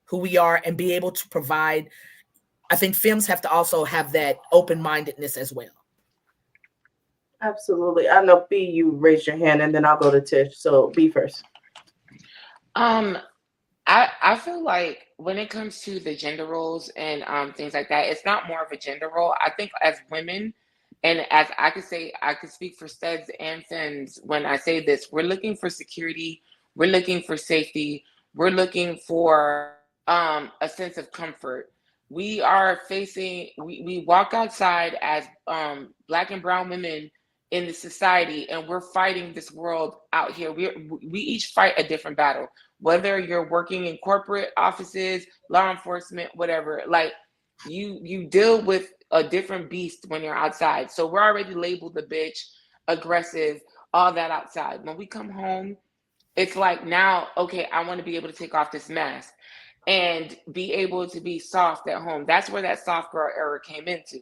who we are and be able to provide. I think Femmes have to also have that open-mindedness as well. Absolutely. I know, B, you raised your hand, and then I'll go to Tish. So B first. I feel like when it comes to the gender roles and things like that, it's not more of a gender role. I think as women, and as I could speak for studs and femmes when I say this, we're looking for security, we're looking for safety, we're looking for a sense of comfort. We walk outside as Black and brown women in the society, and we're fighting this world out here. We each fight a different battle, whether you're working in corporate offices, law enforcement, whatever. Like you deal with a different beast when you're outside. So we're already labeled the bitch, aggressive, all that outside. When we come home, it's like, now, okay, I want to be able to take off this mask and be able to be soft at home. That's where that soft girl era came into.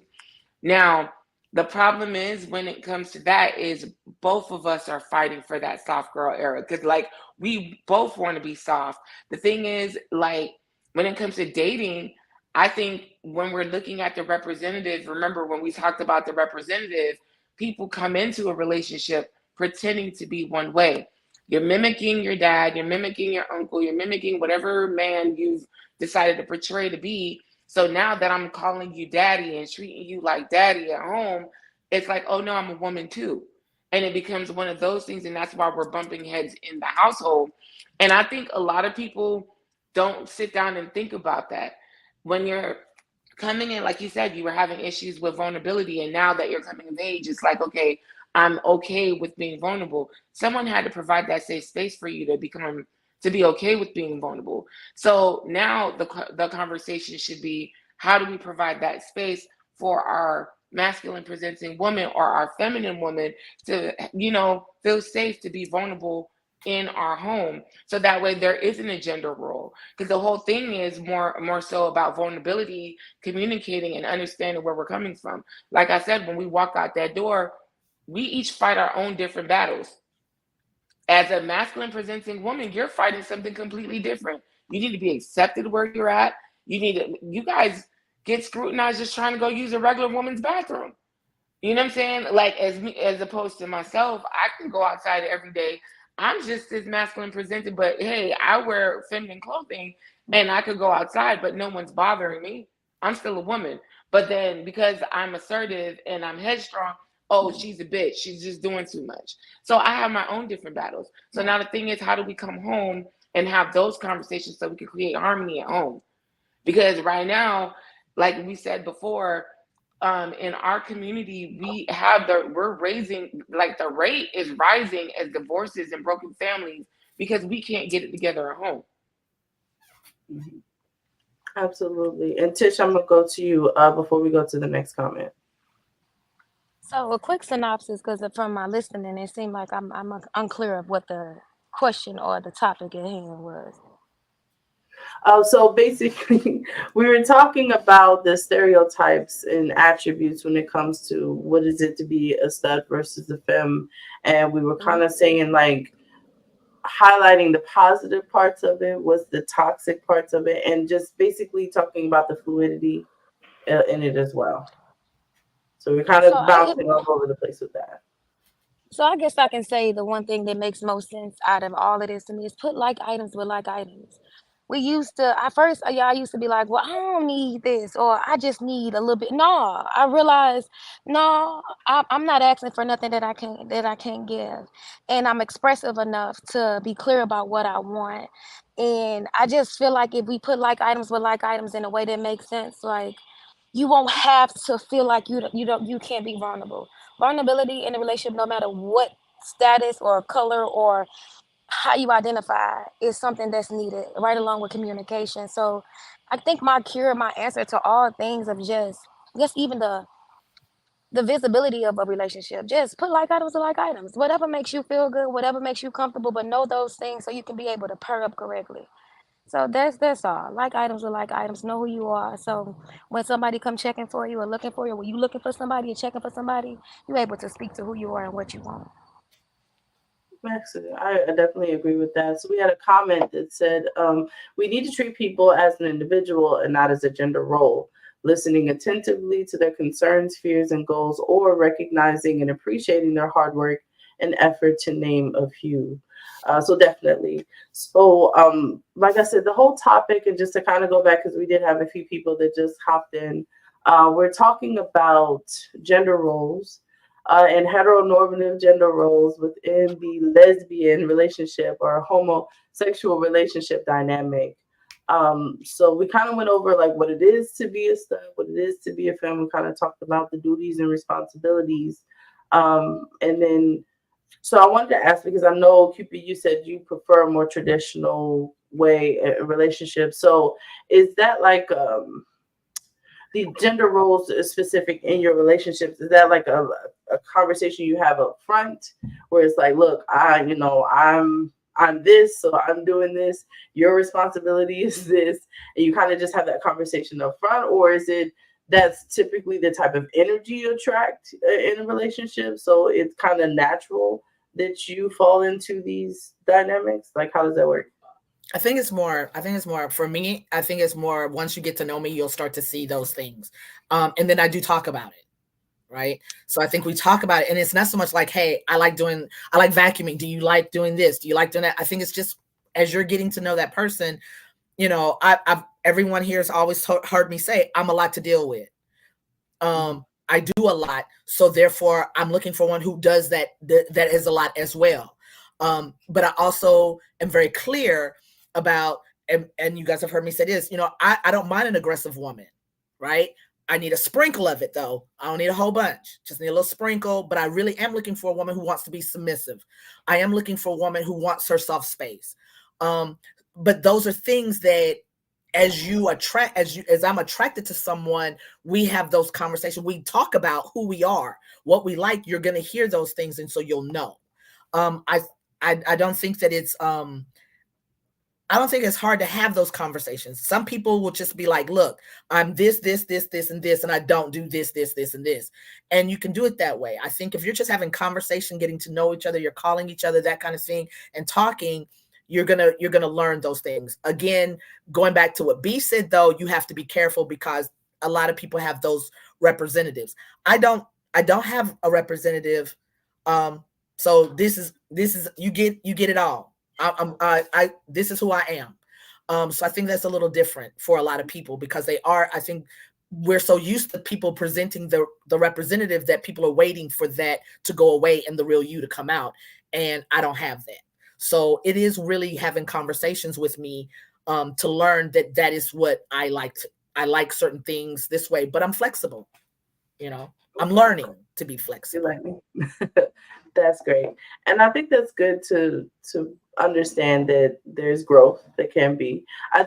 Now, the problem is, when it comes to that, is both of us are fighting for that soft girl era, because like we both want to be soft. The thing is, like, when it comes to dating, I think when we're looking at the representative, remember when we talked about the representative, people come into a relationship pretending to be one way. You're mimicking your dad, you're mimicking your uncle, you're mimicking whatever man you've decided to portray to be. So now that I'm calling you daddy and treating you like daddy at home, it's like, oh no, I'm a woman too. And it becomes one of those things. And that's why we're bumping heads in the household. And I think a lot of people don't sit down and think about that. When you're coming in, like you said, you were having issues with vulnerability. And now that you're coming of age, it's like, okay, I'm okay with being vulnerable. Someone had to provide that safe space for you to be okay with being vulnerable. So now the conversation should be, how do we provide that space for our masculine presenting woman or our feminine woman to, feel safe to be vulnerable in our home, so that way there isn't a gender role, because the whole thing is more so about vulnerability, communicating and understanding where we're coming from. Like I said, when we walk out that door, we each fight our own different battles. As a masculine presenting woman, you're fighting something completely different. You need to be accepted where you're at. You guys get scrutinized just trying to go use a regular woman's bathroom. You know what I'm saying? Like, as opposed to myself, I can go outside every day. I'm just as masculine presented, but hey, I wear feminine clothing and I could go outside, but no one's bothering me. I'm still a woman. But then because I'm assertive and I'm headstrong, oh, she's a bitch. She's just doing too much. So I have my own different battles. So now the thing is, how do we come home and have those conversations so we can create harmony at home? Because right now, like we said before, in our community, we're raising, like, the rate is rising as divorces and broken families because we can't get it together at home. Absolutely. And Tish, I'm gonna go to you before we go to the next comment. So a quick synopsis, because from my listening, it seemed like I'm unclear of what the question or the topic at hand was. So basically, we were talking about the stereotypes and attributes when it comes to what is it to be a stud versus a femme, and we were kind of saying, like, highlighting the positive parts of it, was the toxic parts of it, and just basically talking about the fluidity in it as well. So we're kind So of bouncing all over the place with that. So I guess I can say the one thing that makes most sense out of all of this to me is put like items with like items. We used to, at first, yeah, I used to be like, well, I don't need this, or I just need a little bit. No, I realized, no, I'm not asking for nothing that I can't give, and I'm expressive enough to be clear about what I want. And I just feel like if we put like items with like items in a way that makes sense, like you won't have to feel like you can't be vulnerable. Vulnerability in a relationship, no matter what status or color or how you identify, is something that's needed right along with communication. So I think my answer to all things of just even the visibility of a relationship, just put like items to like items. Whatever makes you feel good, whatever makes you comfortable, but know those things so you can be able to pair up correctly. So that's all. Like items are like items. Know who you are. So when somebody come checking for you or looking for you, or when you looking for somebody or checking for somebody, you able to speak to who you are and what you want. Excellent. I definitely agree with that. So we had a comment that said, we need to treat people as an individual and not as a gender role, listening attentively to their concerns, fears, and goals, or recognizing and appreciating their hard work and effort, to name a few. So definitely. So like I said, the whole topic, and just to kind of go back, because we did have a few people that just hopped in, we're talking about gender roles and heteronormative gender roles within the lesbian relationship or homosexual relationship dynamic. So we kind of went over, like, what it is to be a stud, what it is to be a femme. We kind of talked about the duties and responsibilities. And then, so I wanted to ask, because I know, Cupid, you said you prefer a more traditional way relationship. So is that like the gender roles specific in your relationships? Is that like a conversation you have up front, where it's like, look, I'm this, so I'm doing this. Your responsibility is this, and you kind of just have that conversation up front, or is it that's typically the type of energy you attract in a relationship, so it's kind of natural that you fall into these dynamics? Like, how does that work? I think it's more for me. I think it's more, once you get to know me, you'll start to see those things. And then I do talk about it. Right. So I think we talk about it, and it's not so much like, hey, I like vacuuming. Do you like doing this? Do you like doing that? I think it's just, as you're getting to know that person, everyone here has always heard me say, I'm a lot to deal with. I do a lot. So therefore I'm looking for one who does that is a lot as well. But I also am very clear about, and you guys have heard me say this, I don't mind an aggressive woman, right? I need a sprinkle of it, though. I don't need a whole bunch. Just need a little sprinkle. But I really am looking for a woman who wants to be submissive. I am looking for a woman who wants her soft space. But those are things that, as I'm attracted to someone, we have those conversations. We talk about who we are, what we like. You're going to hear those things, and so you'll know. I I don't think that it's I don't think it's hard to have those conversations. Some people will just be like, look, I'm this, and this, and I don't do this, and this. And you can do it that way. I think if you're just having conversation, getting to know each other, you're calling each other, that kind of thing, and talking, you're gonna learn those things. Again, going back to what B said, though, you have to be careful because a lot of people have those representatives. I don't have a representative. So this is you get it all. This is who I am. So I think that's a little different for a lot of people because I think we're so used to people presenting the representative that people are waiting for that to go away and the real you to come out. And I don't have that. So it is really having conversations with me to learn that is what I like. I like certain things this way, but I'm flexible. I'm learning to be flexible. You like me? That's great. And I think that's good to understand that there's growth that can be. I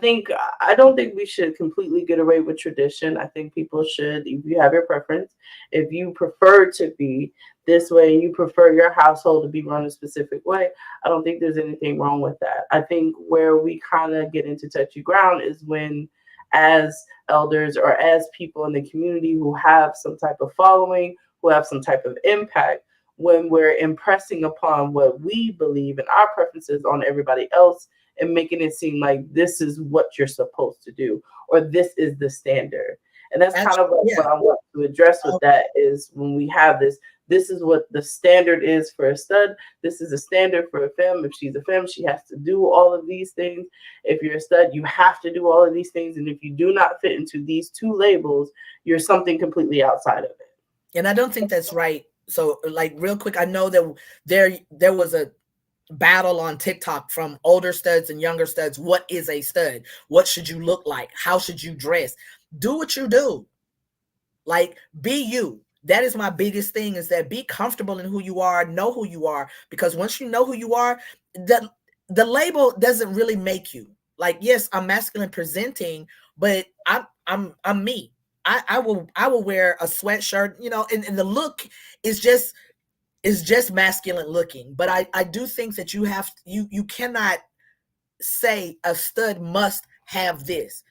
don't think we should completely get away with tradition. I think people should, if you have your preference, if you prefer to be this way and you prefer your household to be run a specific way, I don't think there's anything wrong with that. I think where we kind of get into touchy ground is when, as elders or as people in the community who have some type of following, who have some type of impact, when we're impressing upon what we believe and our preferences on everybody else and making it seem like this is what you're supposed to do or this is the standard. And that's kind of what I want to address with that is when we have this is what the standard is for a stud. This is a standard for a femme. If she's a femme, she has to do all of these things. If you're a stud, you have to do all of these things. And if you do not fit into these two labels, you're something completely outside of it. And I don't think that's right. So like real quick, I know that there was a battle on TikTok from older studs and younger studs. What is a stud? What should you look like? How should you dress? Do what you do. Like be you. That is my biggest thing is that be comfortable in who you are, know who you are. Because once you know who you are, the label doesn't really make you. Like, yes, I'm masculine presenting, but I'm me. I will wear a sweatshirt, and the look is just masculine looking. But I do think that you cannot say a stud must have this.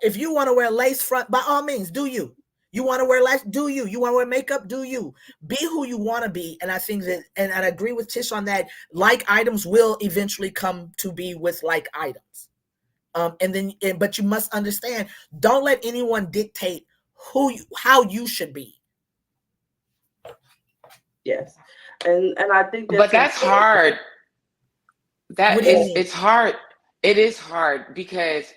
If you want to wear lace front, by all means, do you. You want to wear lace, do you. You want to wear makeup, do you. Be who you want to be. And I think that, and I agree with Tish on that, like items will eventually come to be with like items. But you must understand, don't let anyone dictate how you should be. Yes. And I think that's hard. It's hard. It is hard because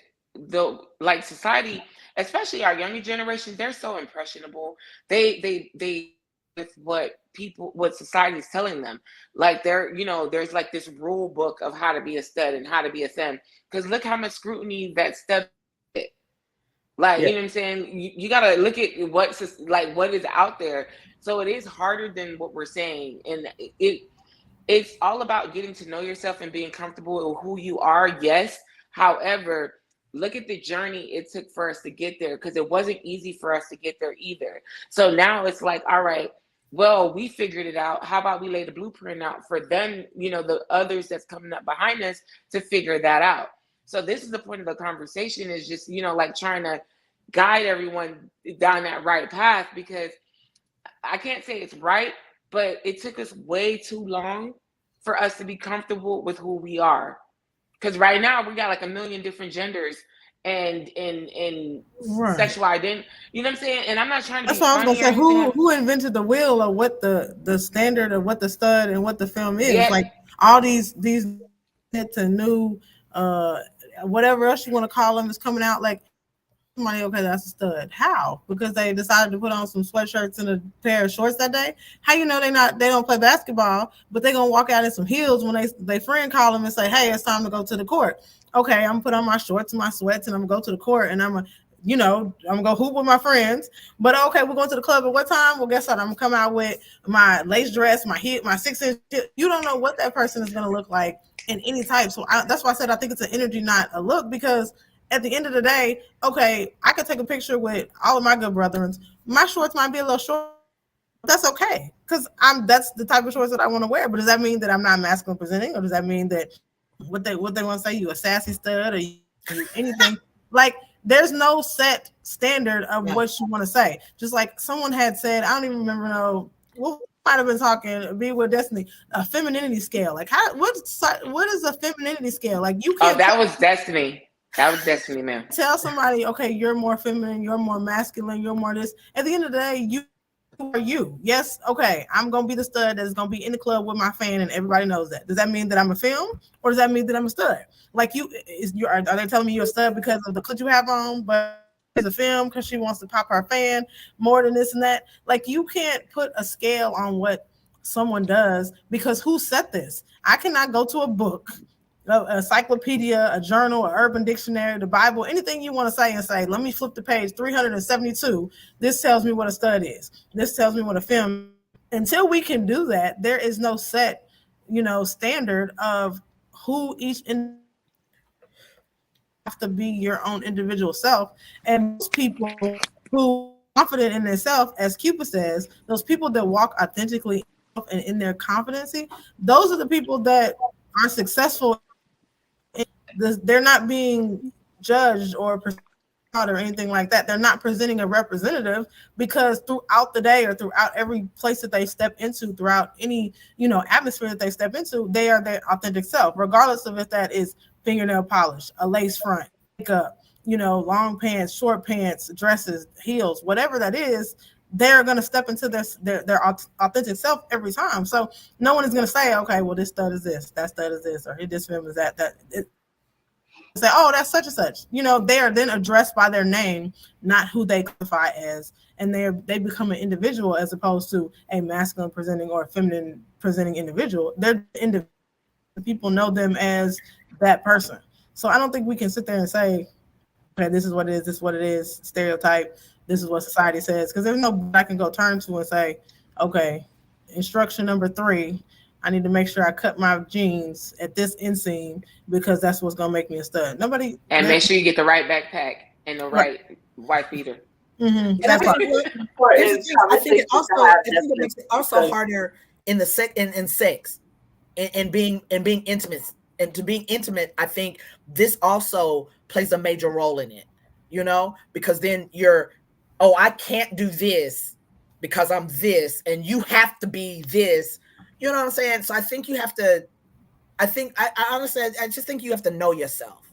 like society, especially our younger generation, they're so impressionable. They with what society is telling them. Like there's like this rule book of how to be a stud and how to be a femme. Because look how much scrutiny that stud. Like, you know what I'm saying? You got to look at what is out there. So it is harder than what we're saying. And it's all about getting to know yourself and being comfortable with who you are. Yes. However, look at the journey it took for us to get there because it wasn't easy for us to get there either. So now it's like, all right, well, we figured it out. How about we lay the blueprint out for them, the others that's coming up behind us to figure that out. So this is the point of the conversation is just, like trying to guide everyone down that right path because I can't say it's right, but it took us way too long for us to be comfortable with who we are. Because right now we got like a million different genders and right. Sexual identity. You know what I'm saying? And I'm not trying to. That's what I was gonna say. Who invented the wheel of what the standard of what the stud and what the film is? Yeah. Like all these to new whatever else you want to call them is coming out like somebody, okay, that's a stud. How? Because they decided to put on some sweatshirts and a pair of shorts that day. How they don't play basketball, but they're gonna walk out in some heels when they friend call them and say, hey, it's time to go to the court. Okay, I'm gonna put on my shorts and my sweats and I'm gonna go to the court and I'm gonna go hoop with my friends. But okay, we're going to the club at what time? Well, guess what? I'm gonna come out with my lace dress, my 6-inch hip. You don't know what that person is gonna look like in any type. So that's why I said I think it's an energy, not a look, because at the end of the day, okay, I could take a picture with all of my good brethren. My shorts might be a little short, that's okay, because that's the type of shorts that I want to wear. But does that mean that I'm not masculine presenting, or does that mean that what they want to say, you a sassy stud, or you anything? Like, there's no set standard of what you want to say. Just like someone had said, I don't even remember, no, what might have been talking, be with Destiny, a femininity scale. Like, what is a femininity scale? Like, you can't. Oh, that was Destiny. That was Destiny, man. Tell somebody, okay, you're more feminine, you're more masculine, you're more this. At the end of the day, you are you. Yes, okay, I'm gonna be the stud that's gonna be in the club with my fan, and everybody knows that. Does that mean that I'm a film, or does that mean that I'm a stud? Like, are they telling me you're a stud because of the clit you have on, but it's a film because she wants to pop her fan more than this and that? Like, you can't put a scale on what someone does, because who said this? I cannot go to a book, a encyclopedia, a journal, an urban dictionary, the Bible, anything you want to say, and say, let me flip to page 372. This tells me what a stud is. This tells me what a film is. Until we can do that, there is no set, standard of who each have to be your own individual self. And most people who are confident in themselves, as Cupid says, those people that walk authentically and in their competency, those are the people that are successful. They're not being judged or anything like that. They're not presenting a representative, because throughout the day or throughout every place that they step into, throughout any atmosphere that they step into, they are their authentic self, regardless of if that is fingernail polish, a lace front, makeup, long pants, short pants, dresses, heels, whatever that is. They're going to step into their authentic self every time. So no one is going to say, okay, well, this stud is this, that stud is this, or this film is that. Say, oh, that's such and such. They are then addressed by their name, not who they classify as, and they become an individual as opposed to a masculine presenting or a feminine presenting individual. They're individual. People know them as that person. So I don't think we can sit there and say, okay, this is what it is, this is what it is, stereotype, this is what society says, because there's no I can go turn to and say, okay, instruction number 3, I need to make sure I cut my jeans at this inseam because that's what's gonna make me a stud. Nobody. And make sure you get the right backpack and the right white beater. Mm-hmm. I think it makes it also harder in sex and being intimate. And to being intimate, I think this also plays a major role in it. Because then I can't do this because I'm this, and you have to be this. You know what I'm saying? So I think you have to. I honestly, I just think you have to know yourself.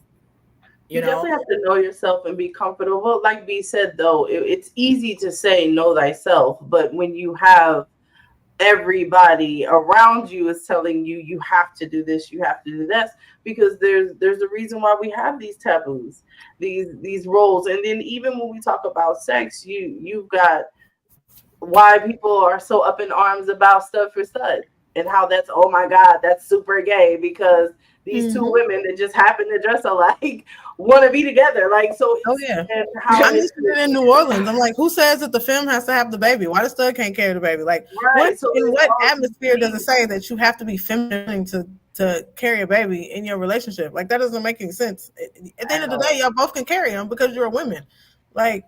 You definitely have to know yourself and be comfortable. Like B said, though, it's easy to say know thyself, but when you have everybody around you is telling you you have to do this, you have to do this, because there's a reason why we have these taboos, these roles. And then even when we talk about sex, you've got why people are so up in arms about stud for stud, and how that's, oh my God, that's super gay, because these two women that just happen to dress alike want to be together. Like, so. Oh yeah. I'm listening in New Orleans. I'm like, who says that the film has to have the baby? Why the stud can't carry the baby? Like, right. In what atmosphere does it say that you have to be feminine to carry a baby in your relationship? Like, that doesn't make any sense. At the end of the day, y'all both can carry them because you're women. Like.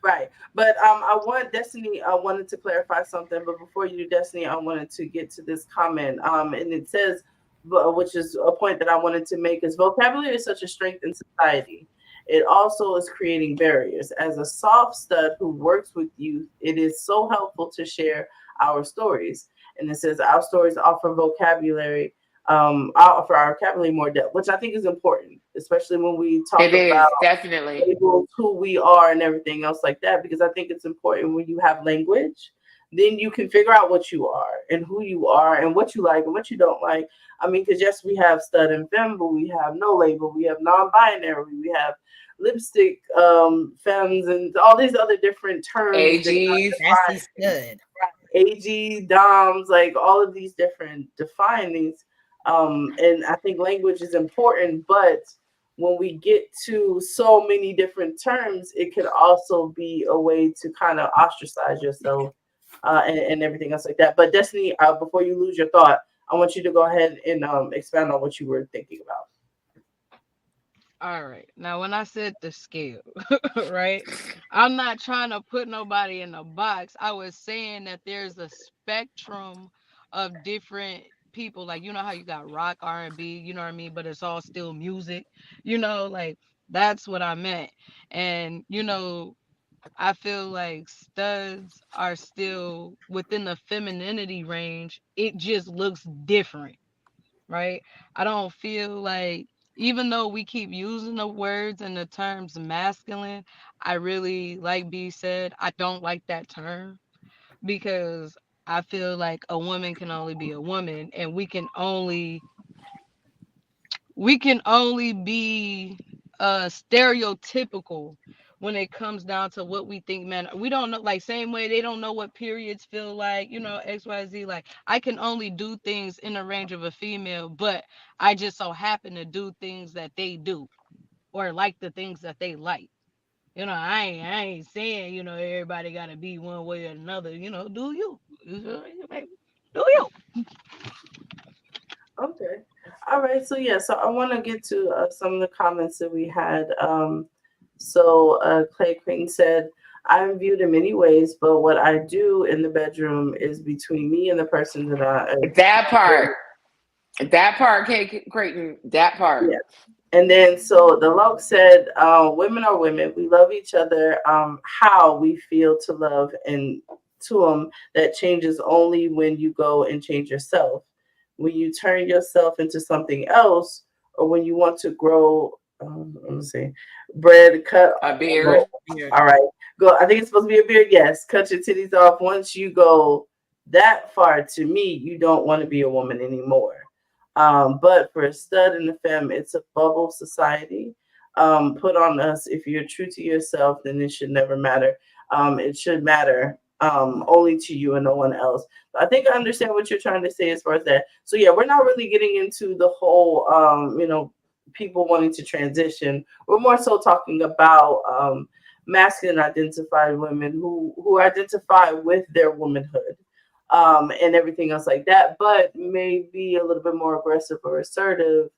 Right. But I wanted to clarify something, but before you do, Destiny, I wanted to get to this comment. And it says, which is a point that I wanted to make, is vocabulary is such a strength in society. It also is creating barriers. As a soft stud who works with youth, it is so helpful to share our stories. And it says our stories offer vocabulary, offer our vocabulary more depth, which I think is important, especially when we talk about definitely who we are and everything else like that, because I think it's important when you have language, then you can figure out what you are and who you are and what you like and what you don't like. I mean, because yes, we have stud and femme, but we have no label, we have non-binary, we have lipstick femmes, and all these other different terms. AGs, AG, DOMs, like all of these different definings. And I think language is important, but when we get to so many different terms, it can also be a way to kind of ostracize yourself and everything else like that. But Destiny, before you lose your thought, I want you to go ahead and expand on what you were thinking All right. Now, when I said the scale, right, I'm not trying to put nobody in a box. I was saying that there's a spectrum of different people. Like, you know how you got rock, R&B, you know what I mean? But it's all still music, like that's what I meant. And, I feel like studs are still within the femininity range. It just looks different, right? I don't feel like, even though we keep using the words and the terms masculine, I really, like B said, I don't like that term because I feel like a woman can only be a woman, and we can only be stereotypical when it comes down to what we think men. We don't know, like, same way they don't know what periods feel like, XYZ. Like, I can only do things in the range of a female, but I just so happen to do things that they do, or like the things that they like. I ain't saying, everybody gotta be one way or another. Do you. Do you. Okay. All right. So yeah. So I want to get to some of the comments that we had. Clay Creighton said, "I'm viewed in many ways, but what I do in the bedroom is between me and the person that I." That part, Kate Creighton. That part. Yeah. And then so the log said, "Women are women. We love each other. How we feel to love and to them that changes only when you go and change yourself. When you turn yourself into something else, or when you want to grow, let me see, bread cut A beard. go. All right, go. I think it's supposed to be a beard. Yes, cut your titties off. Once you go that far, to me, you don't want to be a woman anymore. But for a stud and a femme, it's a bubble society put on us. If you're true to yourself, then it should never matter. It should matter only to you and no one else. I think I understand what you're trying to say as far as that. So yeah, we're not really getting into the whole, people wanting to transition. We're more so talking about masculine identified women who identify with their womanhood. And everything else like that, but may be a little bit more aggressive or assertive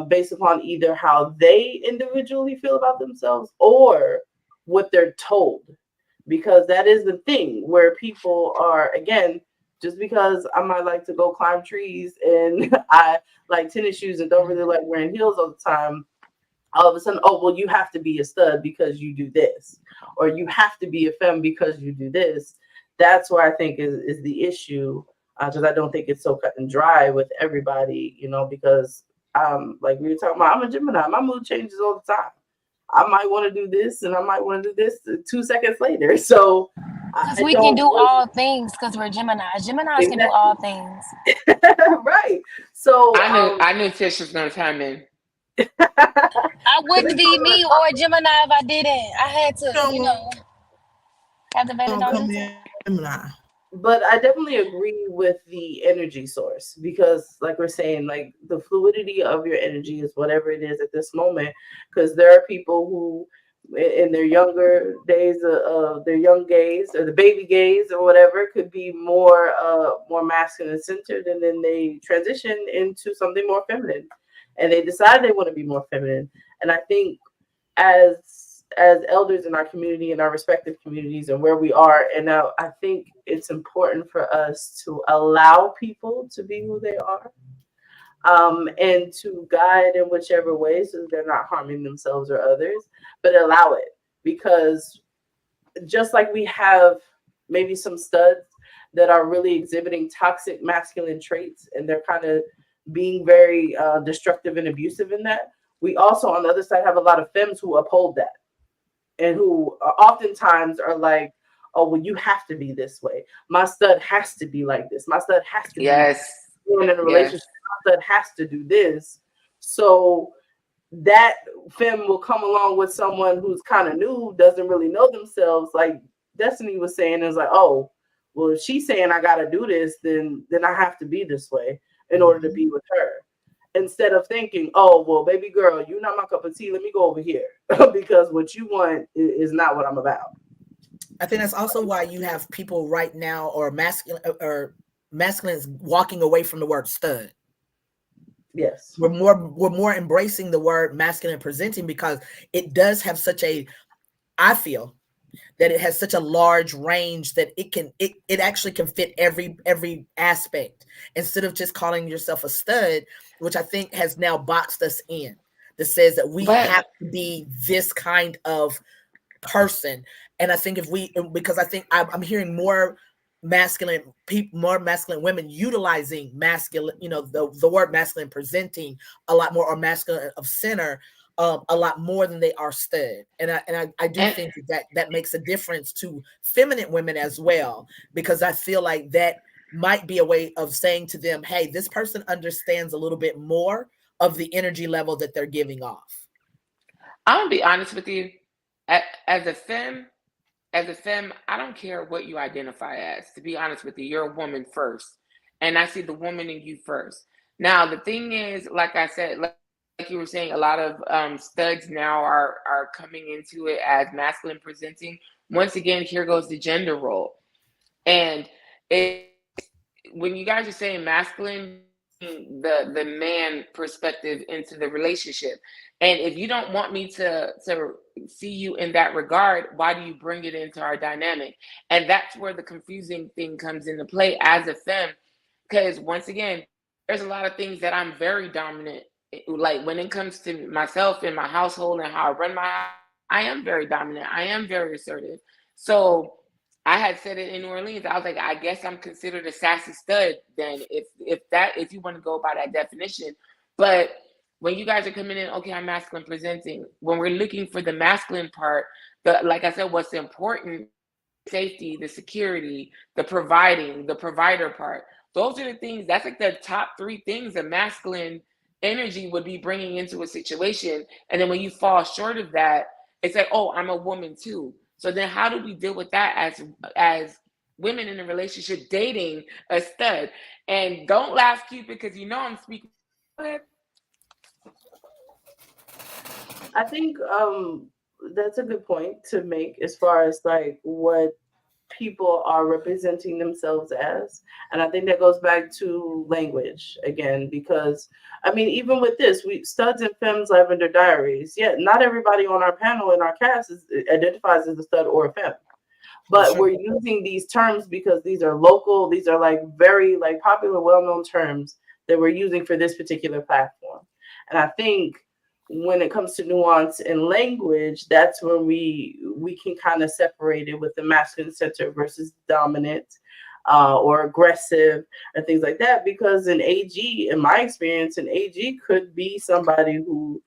based upon either how they individually feel about themselves or what they're told. Because that is the thing where people are, again, just because I might like to go climb trees and I like tennis shoes and don't really like wearing heels all the time, all of a sudden, oh, well, you have to be a stud because you do this, or you have to be a femme because you do this. That's where I think is the issue, because I don't think it's so cut and dry with everybody, because like we were talking about, I'm a Gemini. My mood changes all the time. I might want to do this and I might want to do this 2 seconds later. So Because I we can don't do all things because we're Gemini. Geminis can do all things. right. So I knew Tish was gonna chime in. I wouldn't be me or a Gemini if I didn't. I had to, activate it Don't on come YouTube. in, Gemini. but I definitely agree with the energy source because, like we're saying, like the fluidity of your energy is whatever it is at this moment. Because there are people who, in their younger days, their young gays or the baby gays or whatever, could be more masculine centered, and then they transition into something more feminine, and they decide they want to be more feminine. And I think as elders in our community and our respective communities and where we are and now, I think it's important for us to allow people to be who they are, and to guide in whichever way so that they're not harming themselves or others, but allow it. Because just like we have maybe some studs that are really exhibiting toxic masculine traits and they're kind of being very destructive and abusive in that, we also on the other side have a lot of femmes who uphold that and who oftentimes are like, oh, well, you have to be this way. My stud has to be like this. My stud has to be in a relationship. Yes. My stud has to do this. So that femme will come along with someone who's kind of new, doesn't really know themselves. Like Destiny was saying, is like, oh, well, if she's saying I got to do this, then I have to be this way in order to be with her. Instead of thinking, oh, well, baby girl, you're not my cup of tea. Let me go over here because what you want is not what I'm about. I think that's also why you have people right now or masculines walking away from the word stud. Yes. We're more embracing the word masculine presenting because it does have such a, I feel that it has such a large range that it actually can fit every aspect, instead of just calling yourself a stud, which I think has now boxed us in, that says that we But have to be this kind of person. And I think if we, because I think I'm hearing more masculine people, more masculine women utilizing masculine, the word masculine presenting a lot more, or masculine of center, a lot more than they are stud. And I do and think that makes a difference to feminine women as well, because I feel like that might be a way of saying to them, hey, this person understands a little bit more of the energy level that they're giving off. I'm gonna be honest with you. As a femme, I don't care what you identify as. To be honest with you, you're a woman first, and I see the woman in you first. Now, the thing is, like I said, like you were saying, a lot of studs now are coming into it as masculine presenting. Once again, here goes the gender role, and it when you guys are saying masculine, the man perspective into the relationship. And if you don't want me to see you in that regard, why do you bring it into our dynamic? And that's where the confusing thing comes into play as a femme, because once again, there's a lot of things that I'm very dominant. Like when it comes to myself and my household and how I run my house, I am very dominant. I am very assertive. So I had said it in New Orleans. I was like, I guess I'm considered a sassy stud then, if you want to go by that definition. But when you guys are coming in, okay, I'm masculine presenting. When we're looking for the masculine part, like I said, what's important, safety, the security, the providing, the provider part. Those are the things, that's like the top three things a masculine energy would be bringing into a situation. And then when you fall short of that, it's like, oh, I'm a woman too. So then how do we deal with that as women in a relationship dating a stud? And don't laugh, Cupid, because you know I'm speaking. I think that's a good point to make as far as like what people are representing themselves as. And I think that goes back to language again, because I mean, even with this, we studs and femmes, Lavender Diaries. Yeah, not everybody on our panel in our cast identifies as a stud or a femme. But Sure. we're using these terms because these are local, these are like very like popular, well-known terms that we're using for this particular platform. And I think when it comes to nuance in language, that's where we can kind of separate it with the masculine center versus dominant, or aggressive and things like that. Because an AG, in my experience, an AG could be somebody who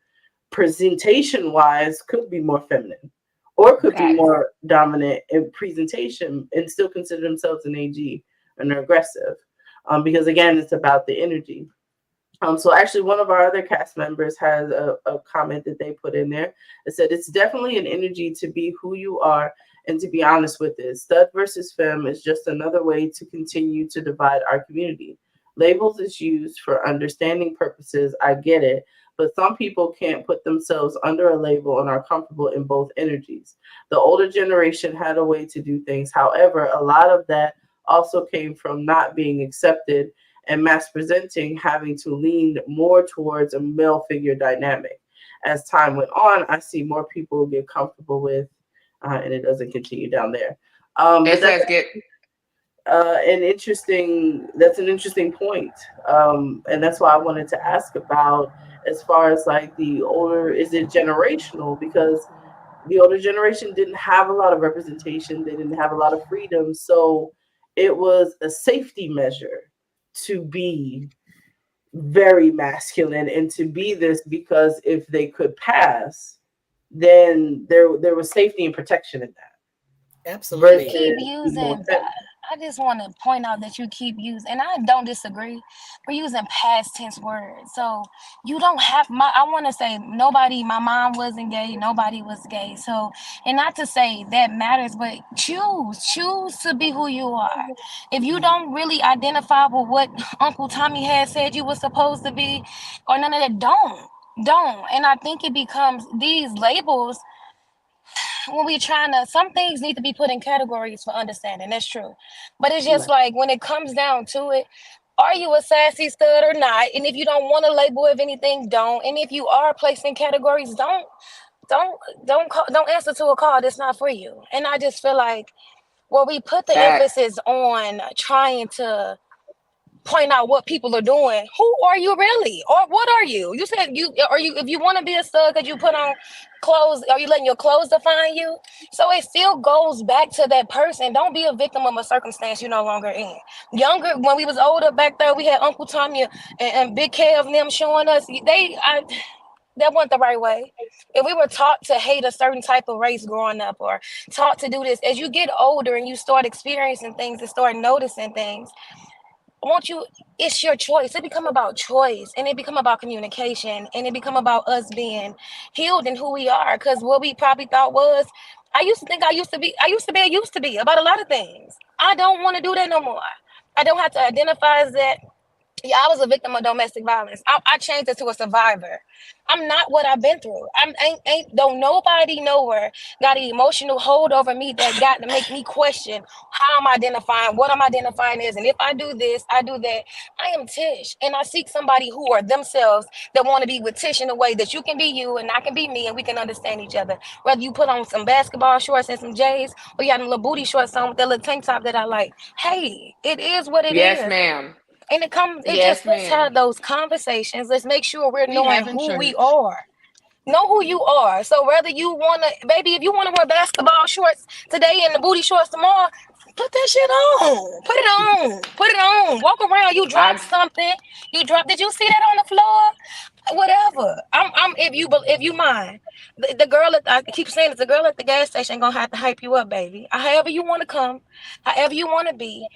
presentation wise could be more feminine or could be Facts. more dominant in presentation and still consider themselves an AG and they're aggressive. Because again, it's about the energy. So actually, one of our other cast members has a comment that they put in there. It said it's definitely an energy to be who you are and to be honest with it. Stud versus femme is just another way to continue to divide our community. Labels is used for understanding purposes. I get it, but some people can't put themselves under a label and are comfortable in both energies. The older generation had a way to do things. However, a lot of that also came from not being accepted and mass presenting having to lean more towards a male figure dynamic. As time went on, I see more people get comfortable with, and it doesn't continue down there. But It that's says get an interesting point, and that's why I wanted to ask about as far as like the older, is it generational? Because the older generation didn't have a lot of representation, they didn't have a lot of freedom, so it was a safety measure to be very masculine and to be this, because if they could pass, then there was safety and protection in that Absolutely. Keep versus be more using feminine. I just want to point out that you keep using, and I don't disagree. We're using past tense words, so you don't have my. I want to say nobody. My mom wasn't gay. Nobody was gay. So, and not to say that matters, but choose to be who you are. If you don't really identify with what Uncle Tommy had said you were supposed to be, or none of that, don't. And I think it becomes these labels when we trying to, some things need to be put in categories for understanding. That's true. But it's just Right. like when it comes down to it, Are you a sassy stud or not? And if you don't want a label of anything, don't. And if you are placed in categories, don't don't answer to a call that's not for you. And I just feel like, well, we put the Facts. emphasis on trying to point out what people are doing. Who are you really? Or what are you? You said you are you if you want to be a stud because you put on clothes, are you letting your clothes define you? So it still goes back to that person. Don't be a victim of a circumstance you're no longer in. Younger, when we was older back there, we had Uncle Tommy and Big K of them showing us that wasn't the right way. If we were taught to hate a certain type of race growing up or taught to do this, as you get older and you start experiencing things and start noticing things, won't you, it's your choice. It become about choice, and it become about communication, and it become about us being healed in who we are. Because what we probably thought was, I used to think I used to be about a lot of things. I don't want to do that no more. I don't have to identify as that. Yeah, I was a victim of domestic violence. I changed it to a survivor. I'm not what I've been through. Don't nobody nowhere got an emotional hold over me that got to make me question how I'm identifying, what I'm identifying as, and if I do this, I do that. I am Tish, and I seek somebody who are themselves that want to be with Tish in a way that you can be you and I can be me, and we can understand each other. Whether you put on some basketball shorts and some J's, or you got a little booty shorts on with that little tank top that I like. Hey, it is what it Yes, is. ma'am. And it Yes, just, let's ma'am. have those conversations. Let's make sure we're We knowing having who we church. are. Know who you are. So whether you wanna, baby, if you wanna wear basketball shorts today and the booty shorts tomorrow, put that shit on. Put it on. Put it on. Walk around. You drop I something. Did you see that on the floor? Whatever. If you mind. The girl I keep saying it's the girl at the gas station gonna have to hype you up, baby. However you want to come, however you want to be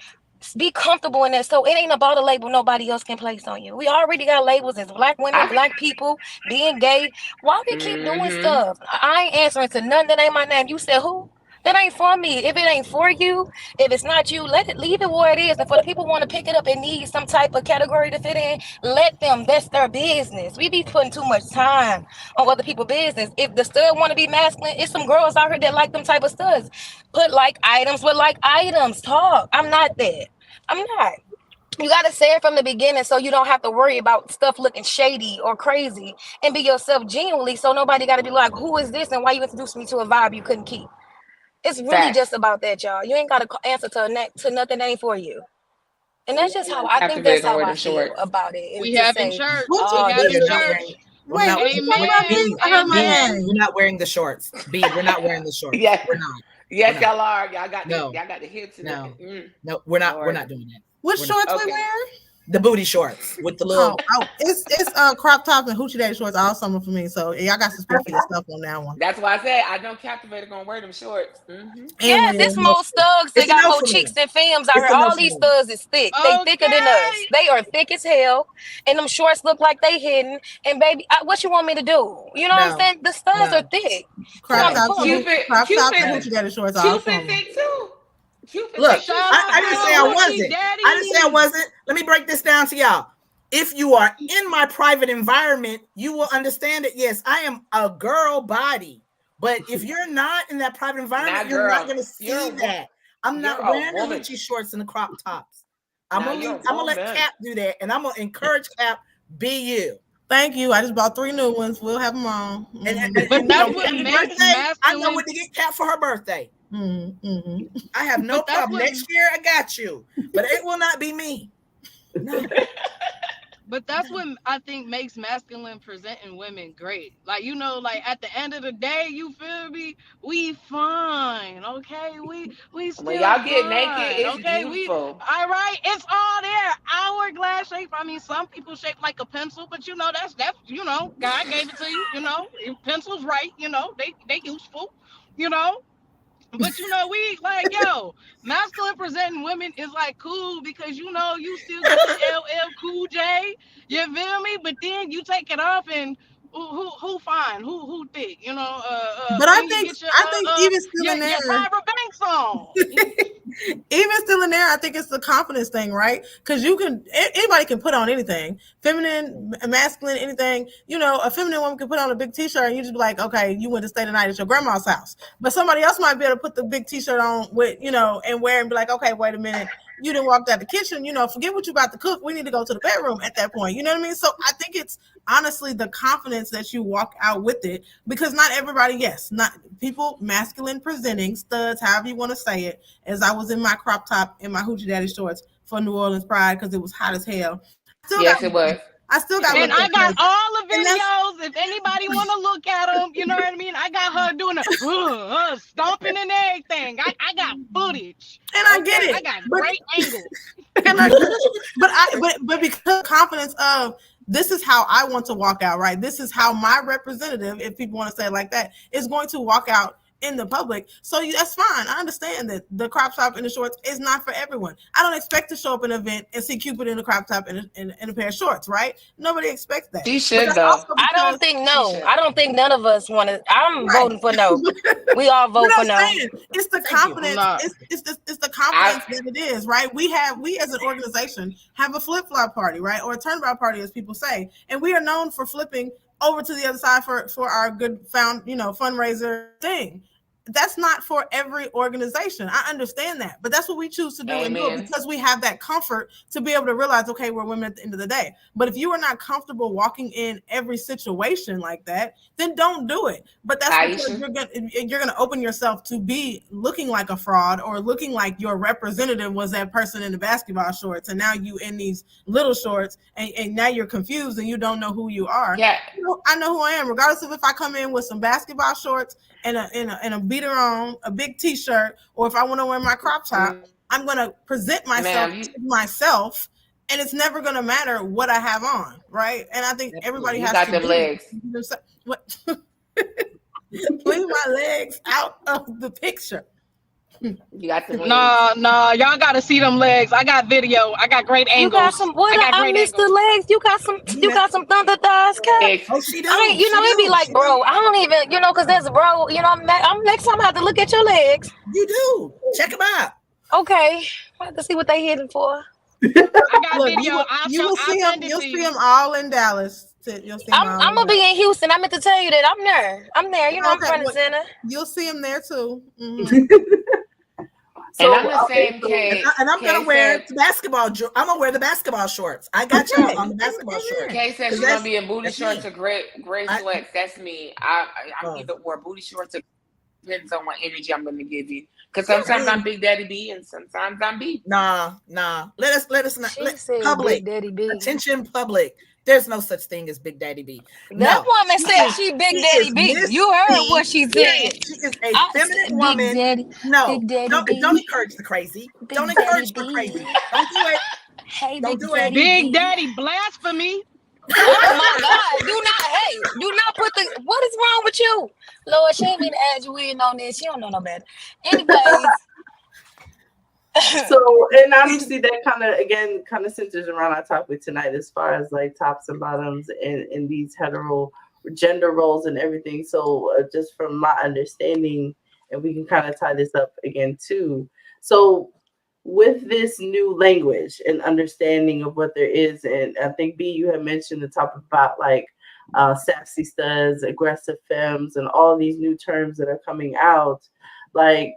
comfortable in that. So it ain't about a label nobody else can place on you. We already got labels as black women, I black people, being gay. Why we keep doing mm-hmm. stuff? I ain't answering to nothing that ain't my name. You said who? That ain't for me. If it ain't for you, if it's not you, leave it where it is. And for the people who want to pick it up and need some type of category to fit in, let them. That's their business. We be putting too much time on other people's business. If the stud want to be masculine, it's some girls out here that like them type of studs. Put like items with like items. Talk. I'm not that. I'm not. You got to say it from the beginning so you don't have to worry about stuff looking shady or crazy, and be yourself genuinely, so nobody got to be like, who is this and why you introduced me to a vibe you couldn't keep. It's really just Facts. about that, y'all. You ain't got to answer to nothing that ain't for you. And that's just how I think, Captivated that's gonna how wear I them feel shorts. about it. Is We to having say, church. What We you oh, B, this having you're is not church. wearing. it. We're not. Wait, what you talking about, Amen. B? B, I heard my B, name. we're not wearing the shorts. B, we're not wearing the shorts. Yes. We're not. We're Yes, not. y'all are. No. Y'all got the hips and No. the No, we're not. We're Lord. not doing that. What We're not. shorts we Okay. wear? The booty shorts with the little. It's crop tops and hoochie daddy shorts all summer for me. So y'all got to speak for yourself on that one. That's why I said I know Captivated gonna wear them shorts. Mm-hmm. And Yes, we're it's more studs that It's a got no more for cheeks me. than Femmes out It's here. a no All for these me. studs is thick. They thicker than us. Okay. They are thick as hell. And them shorts look like they hidden. And baby, what you want me to do? You know what I'm No. saying? The studs are No. thick. crop No. tops and Cupid, Cupid, hoochie daddy shorts all Cupid summer. thick too. Cupid Look, thick too. Shout She's out I to didn't the say I fine. hoochie wasn't. I didn't say I daddies. wasn't. Let me break this down to y'all. If you are in my private environment, you will understand that yes, I am a girl body. But if you're not in that private environment, Now, you're not girl, going to see that. I'm you're not a wearing the woman. hoochie shorts and the crop tops. Now you're a I'm gonna let woman. Cap do that, and I'm gonna encourage Cap. Be you. Thank you. I just bought 3 new ones. We'll have them on. But You know, that's what Cap's makes birthday. I know masculine. what to get Cap for her birthday. I have no But that's problem. what. Next year, I got you, but it will not be me. No. But that's what I think makes masculine presenting women great. Like, like at the end of the day, you feel me? We fine, okay? We When still y'all get naked, fine, it's okay? beautiful. All right, it's all there. Hourglass shape. I mean, some people shape like a pencil, but that's God gave it to you. If pencils right. They useful. You know. But we like, masculine presenting women is like cool because you still get the LL Cool J, you feel me? But then you take it off and who fine, who thick, But when you get I think even still in your there, Tyra Banks on. even still in there, I think it's the confidence thing, right? Because anybody can put on anything, feminine, masculine, anything. A feminine woman can put on a big T-shirt, and you just be like, okay, you went to stay the night at your grandma's house. But somebody else might be able to put the big T-shirt on with, and wear and be like, okay, wait a minute, You didn't walk out the kitchen, forget what you about to cook. We need to go to the bedroom at that point. You know what I mean? So I think it's honestly the confidence that you walk out with it, because not everybody, not people, masculine presenting studs, however you want to say it, as I was in my crop top and my hoochie daddy shorts for New Orleans Pride because it was hot as hell. Yes, it was. I still got And I got all the And that's- videos. If anybody want to look at them, you know what I mean? I got her doing a stomping and everything. I got footage. And I get it. I got great angles. And I get it. But because confidence of this is how I want to walk out, right? This is how my representative, if people want to say it like that, is going to walk out in the public. So that's fine. I understand that the crop top and the shorts is not for everyone. I don't expect to show up at an event and see Cupid in a crop top and a pair of shorts, right? Nobody expects that. She should though. I don't think I don't think none of us want to. I'm voting for no. We all vote for no. It's the confidence. It's the confidence that it is, right? We as an organization have a flip flop party, right, or a turnabout party, as people say, and we are known for flipping over to the other side for our good fundraiser thing. That's not for every organization. I understand that, but that's what we choose to do and do it because we have that comfort to be able to realize, okay, we're women at the end of the day. But if you are not comfortable walking in every situation like that, then don't do it. But that's because you're gonna open yourself to be looking like a fraud or looking like your representative was that person in the basketball shorts, and now you in these little shorts, and now you're confused and you don't know who you are. Yeah, I know who I am, regardless of if I come in with some basketball shorts and a beater on, a big t-shirt, or if I want to wear my crop top, I'm going to present myself to myself, and it's never going to matter what I have on, right? And I think everybody has to them legs. What? Leave my legs out of the picture. You got the legs. No, y'all got to see them legs. I got video. I got great angles. You got some. I missed the legs. You got some. You got some thunder thighs, Kat. Oh, she does. It'd be like, bro, I don't even, because there's bro. I'm next time I have to look at your legs. You do. Check them out. Okay, I have to see what they hitting for. I got video. You'll see them all in Dallas. I'm gonna be in Houston. I meant to tell you that I'm there. I'm front and center. You'll see them there too. And I'm the same Kay. And I'm gonna wear the basketball. I'm gonna wear the basketball shorts. I got you on the basketball shorts. Kay said she's gonna be in booty shorts or gray sweats. That's me. I'm either wore booty shorts or depends on what energy I'm gonna give you. Because sometimes I'm Big Daddy B and sometimes I'm B. Nah. Let us not public Big Daddy B. Attention, public. There's no such thing as Big Daddy B. That woman said she Big Daddy B. You heard what she said. She is a feminine woman. Daddy, no, Big Daddy don't encourage the crazy. Don't encourage the crazy. Don't do it. Hey, don't Big do it. Big Daddy blasphemy. Oh my God! Do not put the. What is wrong with you, Lord? She ain't mean to add you in on this. She don't know no better. Anyways. So, and obviously that kind of centers around our topic tonight as far as like tops and bottoms and these hetero gender roles and everything. So just from my understanding, and we can kind of tie this up again too. So with this new language and understanding of what there is, and I think B, you had mentioned the topic about like sassy studs, aggressive femmes, and all these new terms that are coming out, like,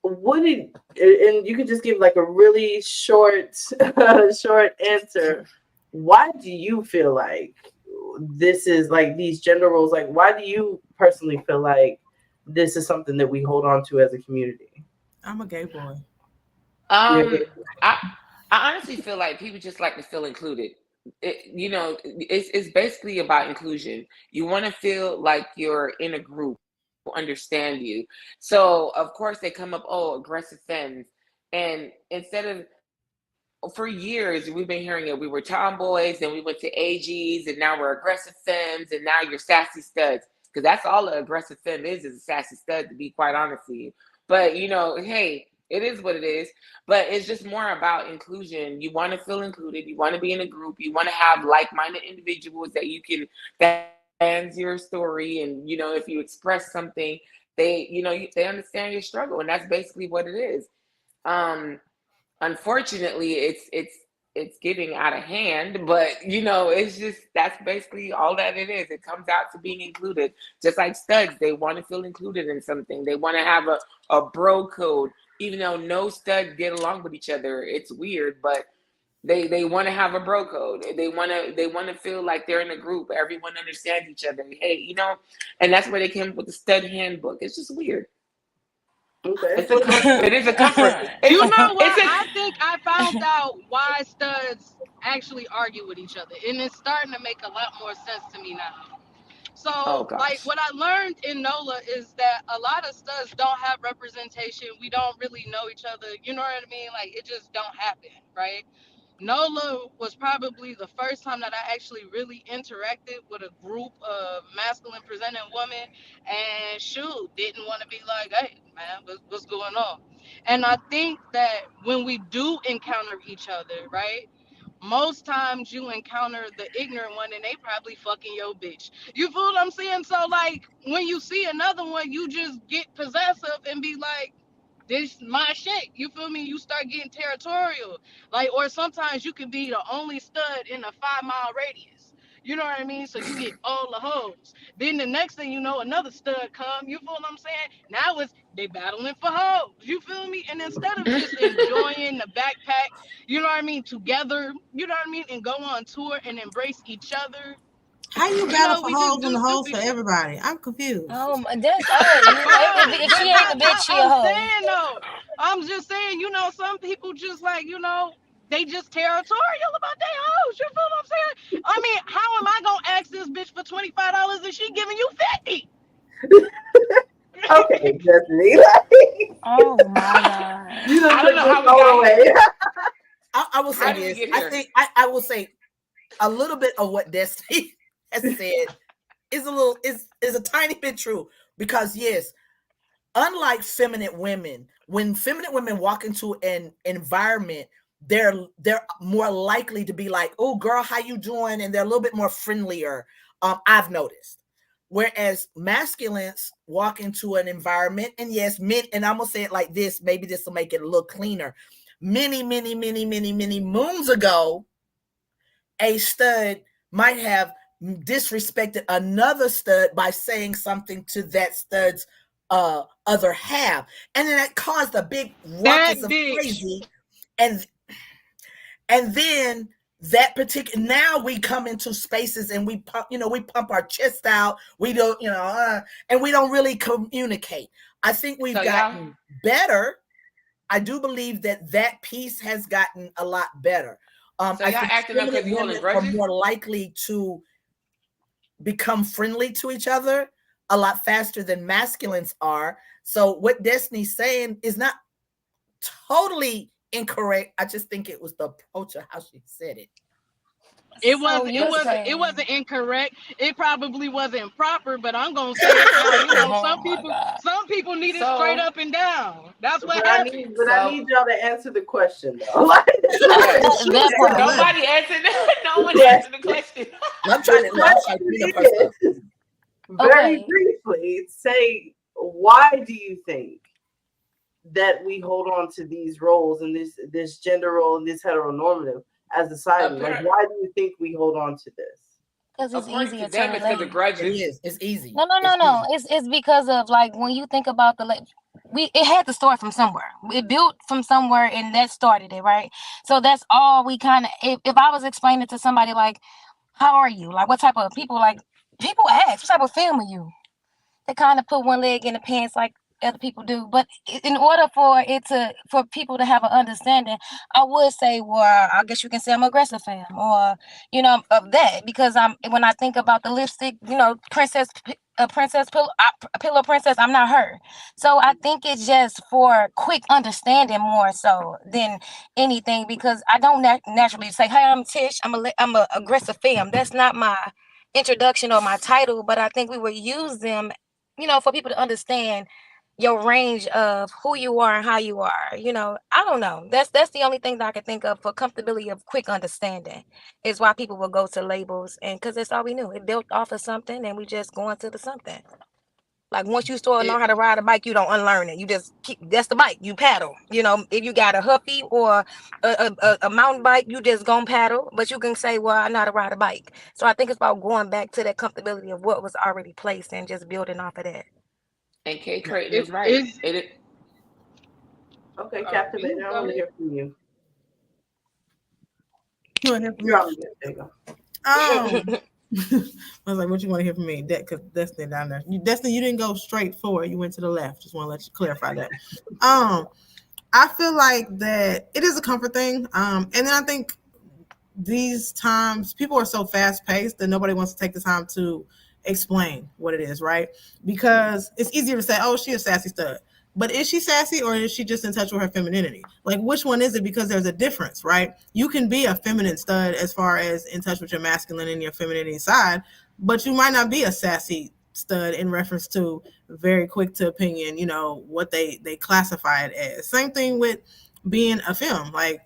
and you could just give like a really short answer. Why do you feel like this is like these gender roles? Like, why do you personally feel like this is something that we hold on to as a community? I'm a gay boy. I honestly feel like people just like to feel included. It's basically about inclusion. You want to feel like you're in a group. Understand you. So of course they come up, aggressive femmes, and instead of, for years we've been hearing it, we were tomboys, then we went to AGs, and now we're aggressive femmes, and now you're sassy studs, because that's all an aggressive femme is a sassy stud, to be quite honest with you. But hey, it is what it is. But it's just more about inclusion. You want to feel included, you want to be in a group, you want to have like-minded individuals that you can fans your story, and if you express something, they understand your struggle, and that's basically what it is. Unfortunately, it's getting out of hand, but it's just, that's basically all that it is. It comes out to being included. Just like studs, they want to feel included in something. They want to have a bro code, even though no studs get along with each other. It's weird, but they want to have a bro code. They want to feel like they're in a group. Everyone understands each other. Hey, and that's where they came up with the stud handbook. It's just weird. Okay. It is a comfort. You know what? I think I found out why studs actually argue with each other, and it's starting to make a lot more sense to me now. So, Oh gosh. like, what I learned in NOLA is that a lot of studs don't have representation. We don't really know each other. You know what I mean? Like, it just don't happen, right? NOLA was probably the first time that I actually really interacted with a group of masculine presenting women, and shoot, didn't want to be like, hey, man, what's going on? And I think that when we do encounter each other, right? Most times you encounter the ignorant one and they probably fucking your bitch. You feel what I'm saying? So like when you see another one, you just get possessive and be like, this my shit. You feel me? You start getting territorial. Like, or sometimes you can be the only stud in a 5 mile radius. You know what I mean? So you get all the hoes. Then the next thing you know, another stud come. You feel what I'm saying? Now it's they battling for hoes. You feel me? And instead of just enjoying the backpack, you know what I mean, together, you know what I mean, and go on tour and embrace each other. How you You battle know, for we just hoes do and the hoes stupid for shit. everybody? I'm confused. That's if But she ain't a bitch, she a I'm hoe. saying though, I'm just saying, some people just like, they just territorial about their hoes. You feel what I'm saying? I mean, how am I gonna ask this bitch for $25 and she giving you 50? Okay, Destiny. Like, Oh my god. you just I don't took know this how we all got away. here. I will say How did we this. get I here? think I will say a little bit of what Destiny has said is a tiny bit true, because yes, unlike feminine women, when feminine women walk into an environment, they're more likely to be like, "Oh, girl, how you doing?" And they're a little bit more friendlier. I've noticed. Whereas masculines walk into an environment, and yes, men, and I'm gonna say it like this, maybe this will make it a little cleaner. Many, many, many, many, many moons ago, a stud might have disrespected another stud by saying something to that stud's other half, and then that caused a big That ruckus of bitch. crazy, and then that particular, now we come into spaces and we pump our chest out, we don't, and we don't really communicate. I think we've So gotten better. I do believe that piece has gotten a lot better. So I y'all think acting up because feminine you holding women are grudges? more likely to become friendly to each other a lot faster than masculines are. So what Destiny's saying is not totally incorrect. I just think it was the approach of how she said it. It So was it you was it saying, wasn't incorrect. It probably wasn't proper, but I'm gonna say it how oh my god. some people need it straight So up and down. That's what But I happened. need, so y'all to answer the question though. Like, yes. That part. Nobody answered. No one the answered the question. I'm trying to question clean up her stuff. is, very Okay. briefly, say why do you think that we hold on to these roles and this gender role and this heteronormative as society? Like, Appar- why do you think we hold on to this? Because it's According to easier to them, it's because of relate. It grudges. is. It's easy. No, no, no, It's no. easy. It's because of like when you think about it had to start from somewhere. It built from somewhere, and that started it, right? So that's all we kind of. If I was explaining to somebody like, "How are you? Like, what type of people?" Like, people ask, "What type of film are you?" They kind of put one leg in the pants like other people do. But in order for people to have an understanding, I would say, well, I guess you can say I'm aggressive fam, or of that, because when I think about the lipstick, princess. A princess pillow, pillow princess. I'm not her, so I think it's just for quick understanding more so than anything. Because I don't naturally say, "Hey, I'm Tish. I'm a aggressive fam." That's not my introduction or my title, but I think we would use them for people to understand your range of who you are and how you are. I don't know. That's the only thing that I can think of for comfortability of quick understanding is why people will go to labels, and because that's all we knew. It built off of something and we just going to the something. Like once you start learn how to ride a bike, you don't unlearn it. You just keep, that's the bike. You paddle. You know, if you got a huffy or a mountain bike, you just gonna paddle. But you can say, well, I know how to ride a bike. So I think it's about going back to that comfortability of what was already placed and just building off of that. And K Creighton is right. Okay, Captivator, I want to hear from you. You want to hear from You're on there you go. I was like, what you want to hear from me? Because Destiny down there. Destiny, you didn't go straight forward. You went to the left. Just want to let you clarify that. I feel like that it is a comfort thing. And then I think these times people are so fast paced that nobody wants to take the time to explain what it is, right? Because it's easier to say, oh, she a sassy stud. But is she sassy or is she just in touch with her femininity? Like, which one is it? Because there's a difference, right? You can be a feminine stud as far as in touch with your masculine and your femininity side, but you might not be a sassy stud in reference to very quick to opinion, you know, what they classify it as. Same thing with being a femme. Like,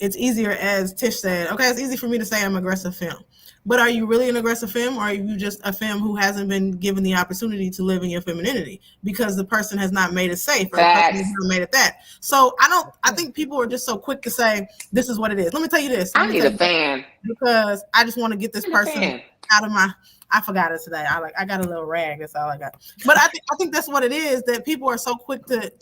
it's easier, as Tish said, okay, it's easy for me to say I'm aggressive femme. But are you really an aggressive femme, or are you just a femme who hasn't been given the opportunity to live in your femininity because the person has not made it safe or the person has not made it that? So I think people are just so quick to say, this is what it is. Let me tell you this. I need a fan. Because I just want to get this person out of my, I forgot it today. I got a little rag. That's all I got. But I think that's what it is, that people are so quick to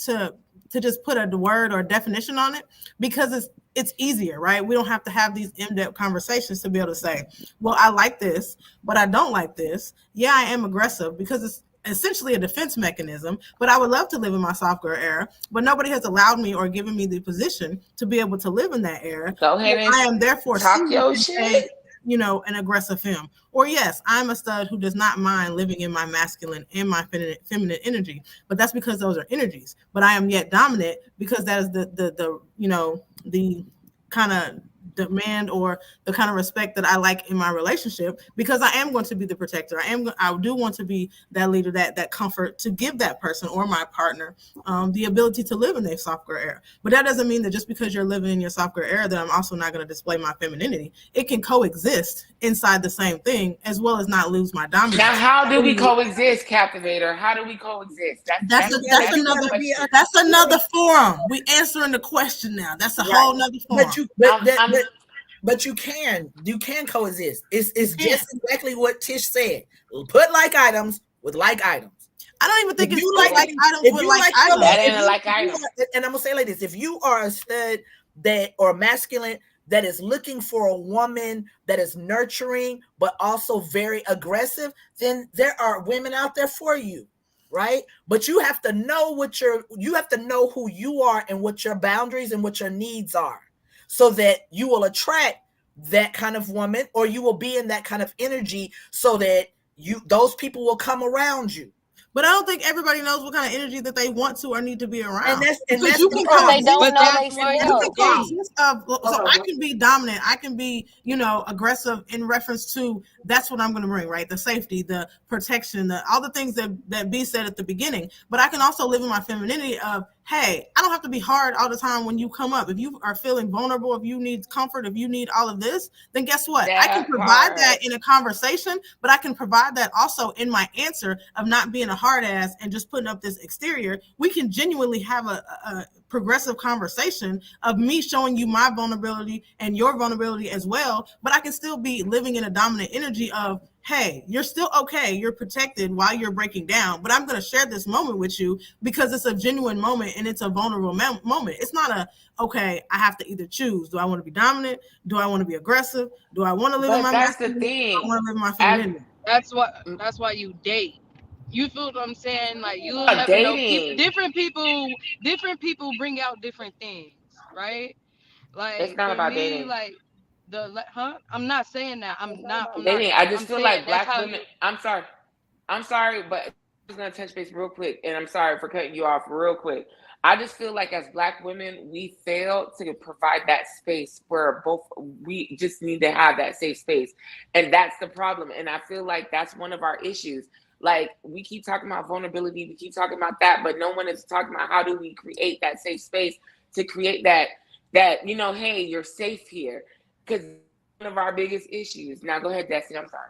just put a word or a definition on it because it's easier, right? We don't have to have these in-depth conversations to be able to say, well, I like this, but I don't like this. Yeah, I am aggressive because it's essentially a defense mechanism, but I would love to live in my soft girl era, but nobody has allowed me or given me the position to be able to live in that era. Go ahead and I am therefore talk your shit. You know, an aggressive femme. Or yes, I'm a stud who does not mind living in my masculine and my feminine energy, but that's because those are energies. But I am yet dominant because that is the you know, the kind of demand or the kind of respect that I like in my relationship, because I am going to be the protector. I do want to be that leader, that comfort to give that person or my partner the ability to live in their soft girl era. But that doesn't mean that just because you're living in your soft girl era that I'm also not going to display my femininity. It can coexist inside the same thing as well as not lose my dominance. Now, how do we coexist, Captivator? How do we coexist? That's another forum. We answering the question now. That's a whole nother forum. But you can coexist. It's just exactly what Tish said. Put like items with like items. I don't even think it's like items with like items. That ain't a like item. And I'm gonna say like this: if you are a stud that or masculine that is looking for a woman that is nurturing but also very aggressive, then there are women out there for you, right? But you have to know you have to know who you are and what your boundaries and what your needs are, so that you will attract that kind of woman, or you will be in that kind of energy, so that those people will come around you. But I don't think everybody knows what kind of energy that they want to or need to be around. And that's they don't know they So I can be dominant. I can be, you know, aggressive in reference to that's what I'm going to bring, right? The safety, the protection, all the things that B said at the beginning. But I can also live in my femininity of, hey, I don't have to be hard all the time when you come up. If you are feeling vulnerable, if you need comfort, if you need all of this, then guess what? I can provide that in a conversation, but I can provide that also in my answer of not being a hard ass and just putting up this exterior. We can genuinely have a progressive conversation of me showing you my vulnerability and your vulnerability as well, but I can still be living in a dominant energy of, hey, you're still okay, you're protected while you're breaking down, but I'm going to share this moment with you because it's a genuine moment and it's a vulnerable moment. It's not okay, I have to either choose. Do I want to be dominant? Do I want to be aggressive? Do I want to live in my masculinity? I want to live in my femininity. That's why you date. You feel what I'm saying? Like, you never know. Different people bring out different things, right? Like, it's not about dating. Like, I'm not saying that. I'm not dating. I just feel like black women. I'm sorry, but I'm just gonna touch base real quick, and I'm sorry for cutting you off real quick. I just feel like as black women, we fail to provide that space where we just need to have that safe space, and that's the problem. And I feel like that's one of our issues. Like, we keep talking about vulnerability, we keep talking about that, but no one is talking about how do we create that safe space to create that you know, hey, you're safe here, because one of our biggest issues. Now, go ahead, Destiny. I'm sorry.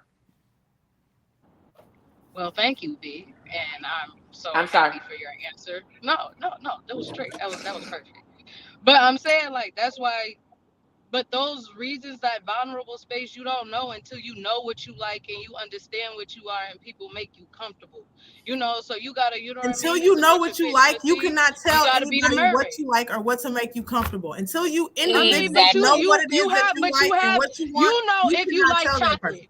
Well, thank you, B, and I'm so I'm sorry. happy for your answer. No, that was straight. That was perfect. But I'm saying like that's why. But those reasons, that vulnerable space, you don't know until you know what you like and you understand what you are, and people make you comfortable. So you gotta, you know what I Until mean? you It's a know what different you like, you intimacy. cannot You tell gotta be the anybody what mermaid. you like or what to make you comfortable. Until you I mean, individually but you know Exactly. what you it you is that have, you but like and what you want, you if you cannot like tell that person. chocolate.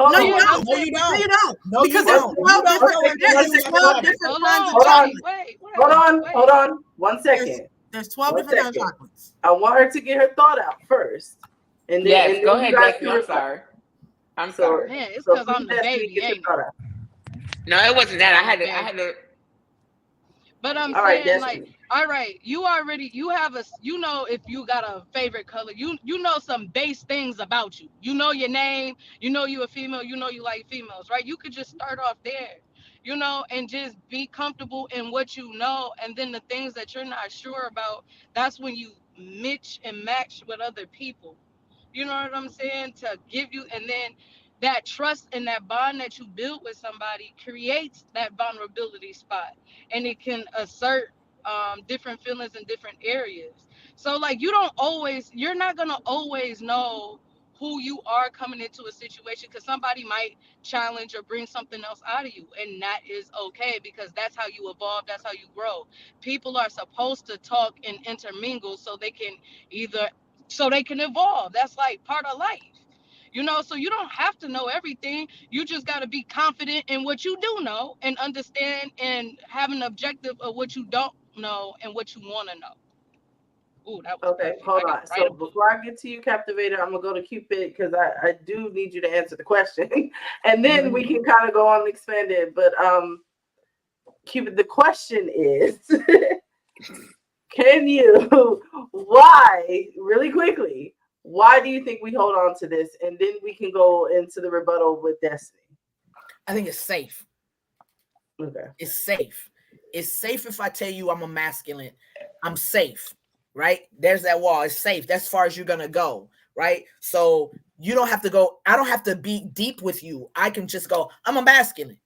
Hold No, on, you Yeah, one I'm don't. No, saying, you No, don't. you don't. No, you Because one there's don't. You 12 second, don't one different, know second, until there one you is have second. 12 chocolate. different hold kinds of on, Hold on, wait, chocolate. wait, hold wait, on, hold wait. on. One There's second. there's 12 One different kinds of second. chocolates. I want her to get her thought out first, Yes, and go then you ahead, guys Destiny. can I'm reply. sorry. I'm So sorry. Man, it's so because please, I'm the Destiny, baby, get your ain't it? thought out. No, it wasn't Because that. I'm the I had baby. to. But I'm All right, saying like, Destiny. all right, you have if you got a favorite color, you know some base things about you. You know your name, you know you a female, you know you like females, right? You could just start off there, and just be comfortable in what you know, and then the things that you're not sure about, that's when you mix and match with other people. You know what I'm saying? To give you, and then that trust and that bond that you build with somebody creates that vulnerability spot, and it can assert different feelings in different areas. So like you're not gonna always know who you are coming into a situation, because somebody might challenge or bring something else out of you, and that is okay, because that's how you evolve, that's how you grow. People are supposed to talk and intermingle either so they can evolve. That's like part of life. So you don't have to know everything. You just got to be confident in what you do know, and understand and have an objective of what you don't know and what you want to know. Ooh, that was Okay, perfect. hold I gotta on. write So a book. before I get to you, Captivator, I'm gonna go to Cupid because I do need you to answer the question, and then we can kind of go on and expand it. But Cupid, the question is, can you? Why, really quickly? Why do you think we hold on to this, and then we can go into the rebuttal with Destiny? I think it's safe. Okay. It's safe. It's safe if I tell you I'm a masculine. I'm safe, right? There's that wall. It's safe. That's as far as you're gonna go, right? So you don't have to go. I don't have to be deep with you. I can just go. I'm a masculine,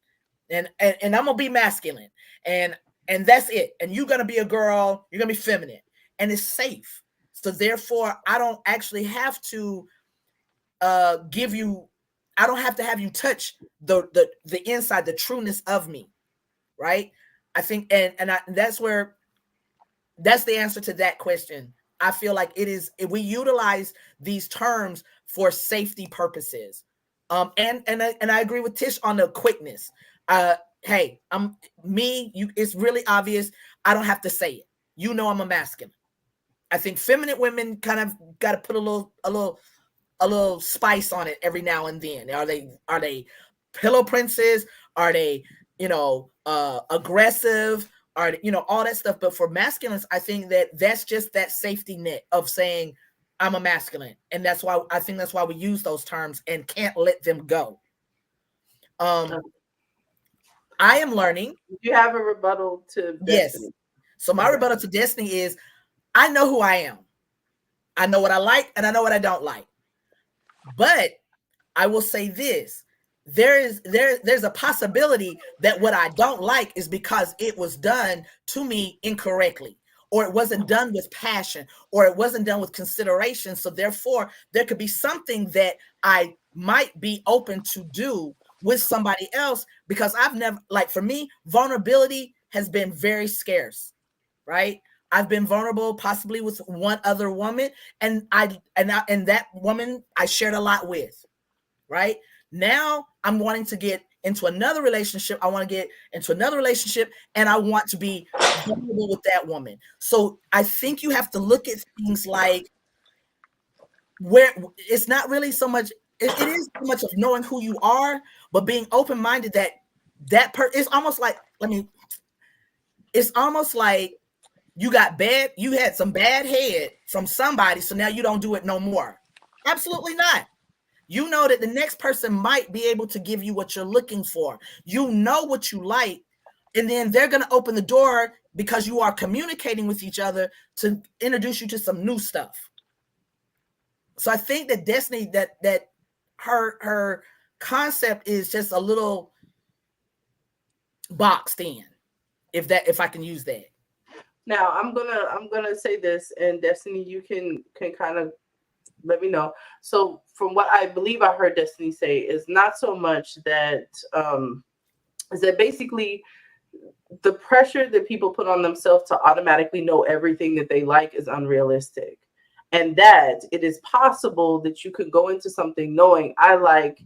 and I'm gonna be masculine, and that's it. And you're gonna be a girl. You're gonna be feminine, and it's safe. So therefore, I don't actually have to give you. I don't have to have you touch the inside, the trueness of me, right? I think, that's the answer to that question. I feel like it is, if we utilize these terms for safety purposes. And I agree with Tish on the quickness. Hey, it's really obvious. I don't have to say it. I'm a masculine. I think feminine women kind of got to put a little spice on it every now and then. Are they pillow princes? Are they aggressive? Are all that stuff? But for masculines, I think that's just that safety net of saying I'm a masculine, and that's why we use those terms and can't let them go. I am learning. Do you have a rebuttal to Yes. Destiny? So my rebuttal to Destiny is I know who I am. I know what I like and I know what I don't like. But I will say this. There's a possibility that what I don't like is because it was done to me incorrectly, or it wasn't done with passion, or it wasn't done with consideration. So therefore, there could be something that I might be open to do with somebody else, because I've never, like, for me, vulnerability has been very scarce, right? I've been vulnerable possibly with one other woman, and that woman I shared a lot with, right? Now I'm wanting to get into another relationship. I want to get into another relationship, and I want to be vulnerable with that woman. So I think you have to look at things like where it's not really so much. It is so much of knowing who you are, but being open-minded it's almost like, it's almost like you had some bad head from somebody, so now you don't do it no more. Absolutely not. You know that the next person might be able to give you what you're looking for. You know what you like, and then they're going to open the door because you are communicating with each other to introduce you to some new stuff. So I think that Destiny, that her concept is just a little boxed in, if I can use that. Now I'm gonna say this, and Destiny, you can kind of let me know. So from what I believe I heard Destiny say is not so much that is that basically the pressure that people put on themselves to automatically know everything that they like is unrealistic. And that it is possible that you could go into something knowing I like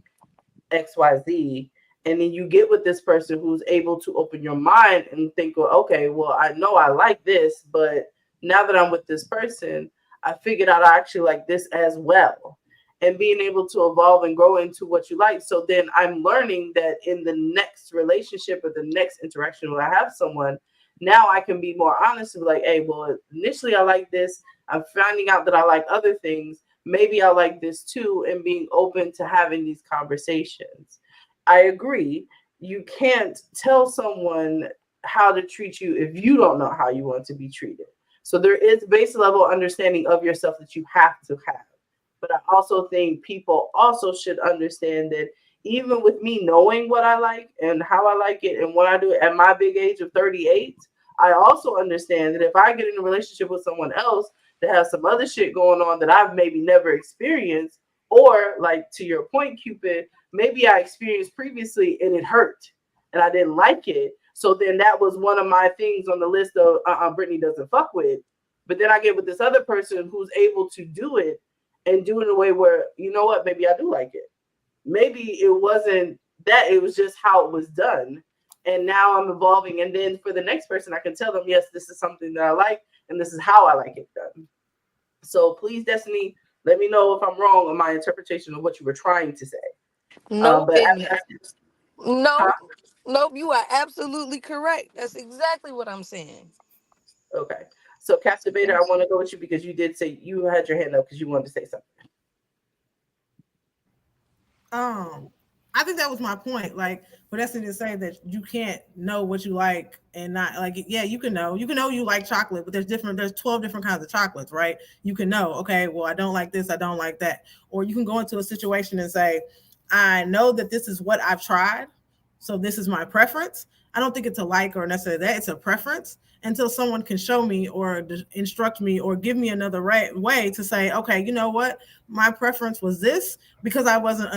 XYZ, and then you get with this person who's able to open your mind and think, well, okay, well, I know I like this, but now that I'm with this person, I figured out I actually like this as well. And being able to evolve and grow into what you like. So then I'm learning that in the next relationship or the next interaction when I have someone, now I can be more honest and be like, hey, well, initially I like this. I'm finding out that I like other things. Maybe I like this too, and being open to having these conversations. I agree. You can't tell someone how to treat you if you don't know how you want to be treated. So there is base level understanding of yourself that you have to have. But I also think people also should understand that even with me knowing what I like and how I like it and what I do at my big age of 38, I also understand that if I get in a relationship with someone else that has some other shit going on that I've maybe never experienced, or like to your point, Cupid, maybe I experienced previously and it hurt and I didn't like it. So then that was one of my things on the list of Brittany doesn't fuck with. But then I get with this other person who's able to do it and do it in a way where, you know what, maybe I do like it. Maybe it wasn't that, it was just how it was done. And now I'm evolving. And then for the next person, I can tell them, yes, this is something that I like, and this is how I like it done. So please, Destiny, let me know if I'm wrong on my interpretation of what you were trying to say. Nope. But Nope. Nope. You are absolutely correct. That's exactly what I'm saying. okay. So Captivator, I want to go with you because you did say you had your hand up because you wanted to say something. I think that was my point. Like, but that's to say that you can't know what you like and not like. Yeah, you can know you like chocolate, but there's 12 different kinds of chocolates, right? You can know, okay, well, I don't like this, I don't like that. Or you can go into a situation and say, I know that this is what I've tried, so this is my preference. I don't think it's a like or necessarily that, it's a preference until someone can show me or instruct me or give me another way to say, okay, you know what, my preference was this because I wasn't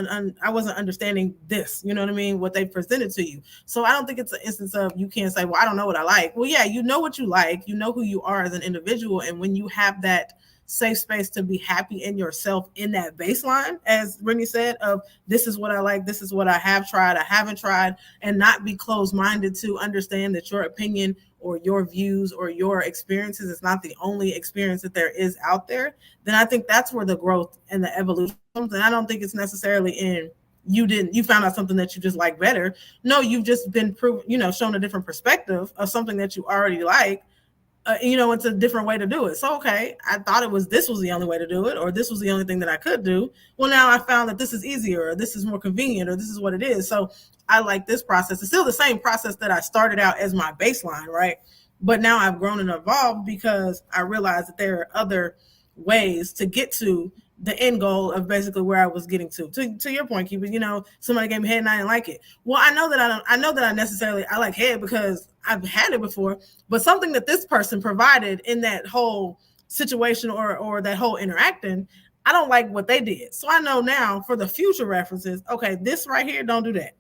understanding this. You know what I mean? What they presented to you. So I don't think it's an instance of you can't say, well, I don't know what I like. Well, yeah, you know what you like. You know who you are as an individual, and when you have that safe space to be happy in yourself in that baseline, as Brittany said, of this is what I like, this is what I have tried, I haven't tried, and not be closed-minded to understand that your opinion or your views or your experiences is not the only experience that there is out there, then I think that's where the growth and the evolution comes. And I don't think it's necessarily in you found out something that you just like better. No, you've just been shown a different perspective of something that you already like. It's a different way to do it. So, okay, I thought this was the only way to do it, or this was the only thing that I could do. Well, now I found that this is easier, or this is more convenient, or this is what it is. So I like this process. It's still the same process that I started out as my baseline, right? But now I've grown and evolved because I realized that there are other ways to get to the end goal of basically where I was getting to. To your point, Keeper, somebody gave me head and I didn't like it. Well, I know that I like head because I've had it before, but something that this person provided in that whole situation or that whole interacting, I don't like what they did. So I know now for the future references, okay, this right here, don't do that.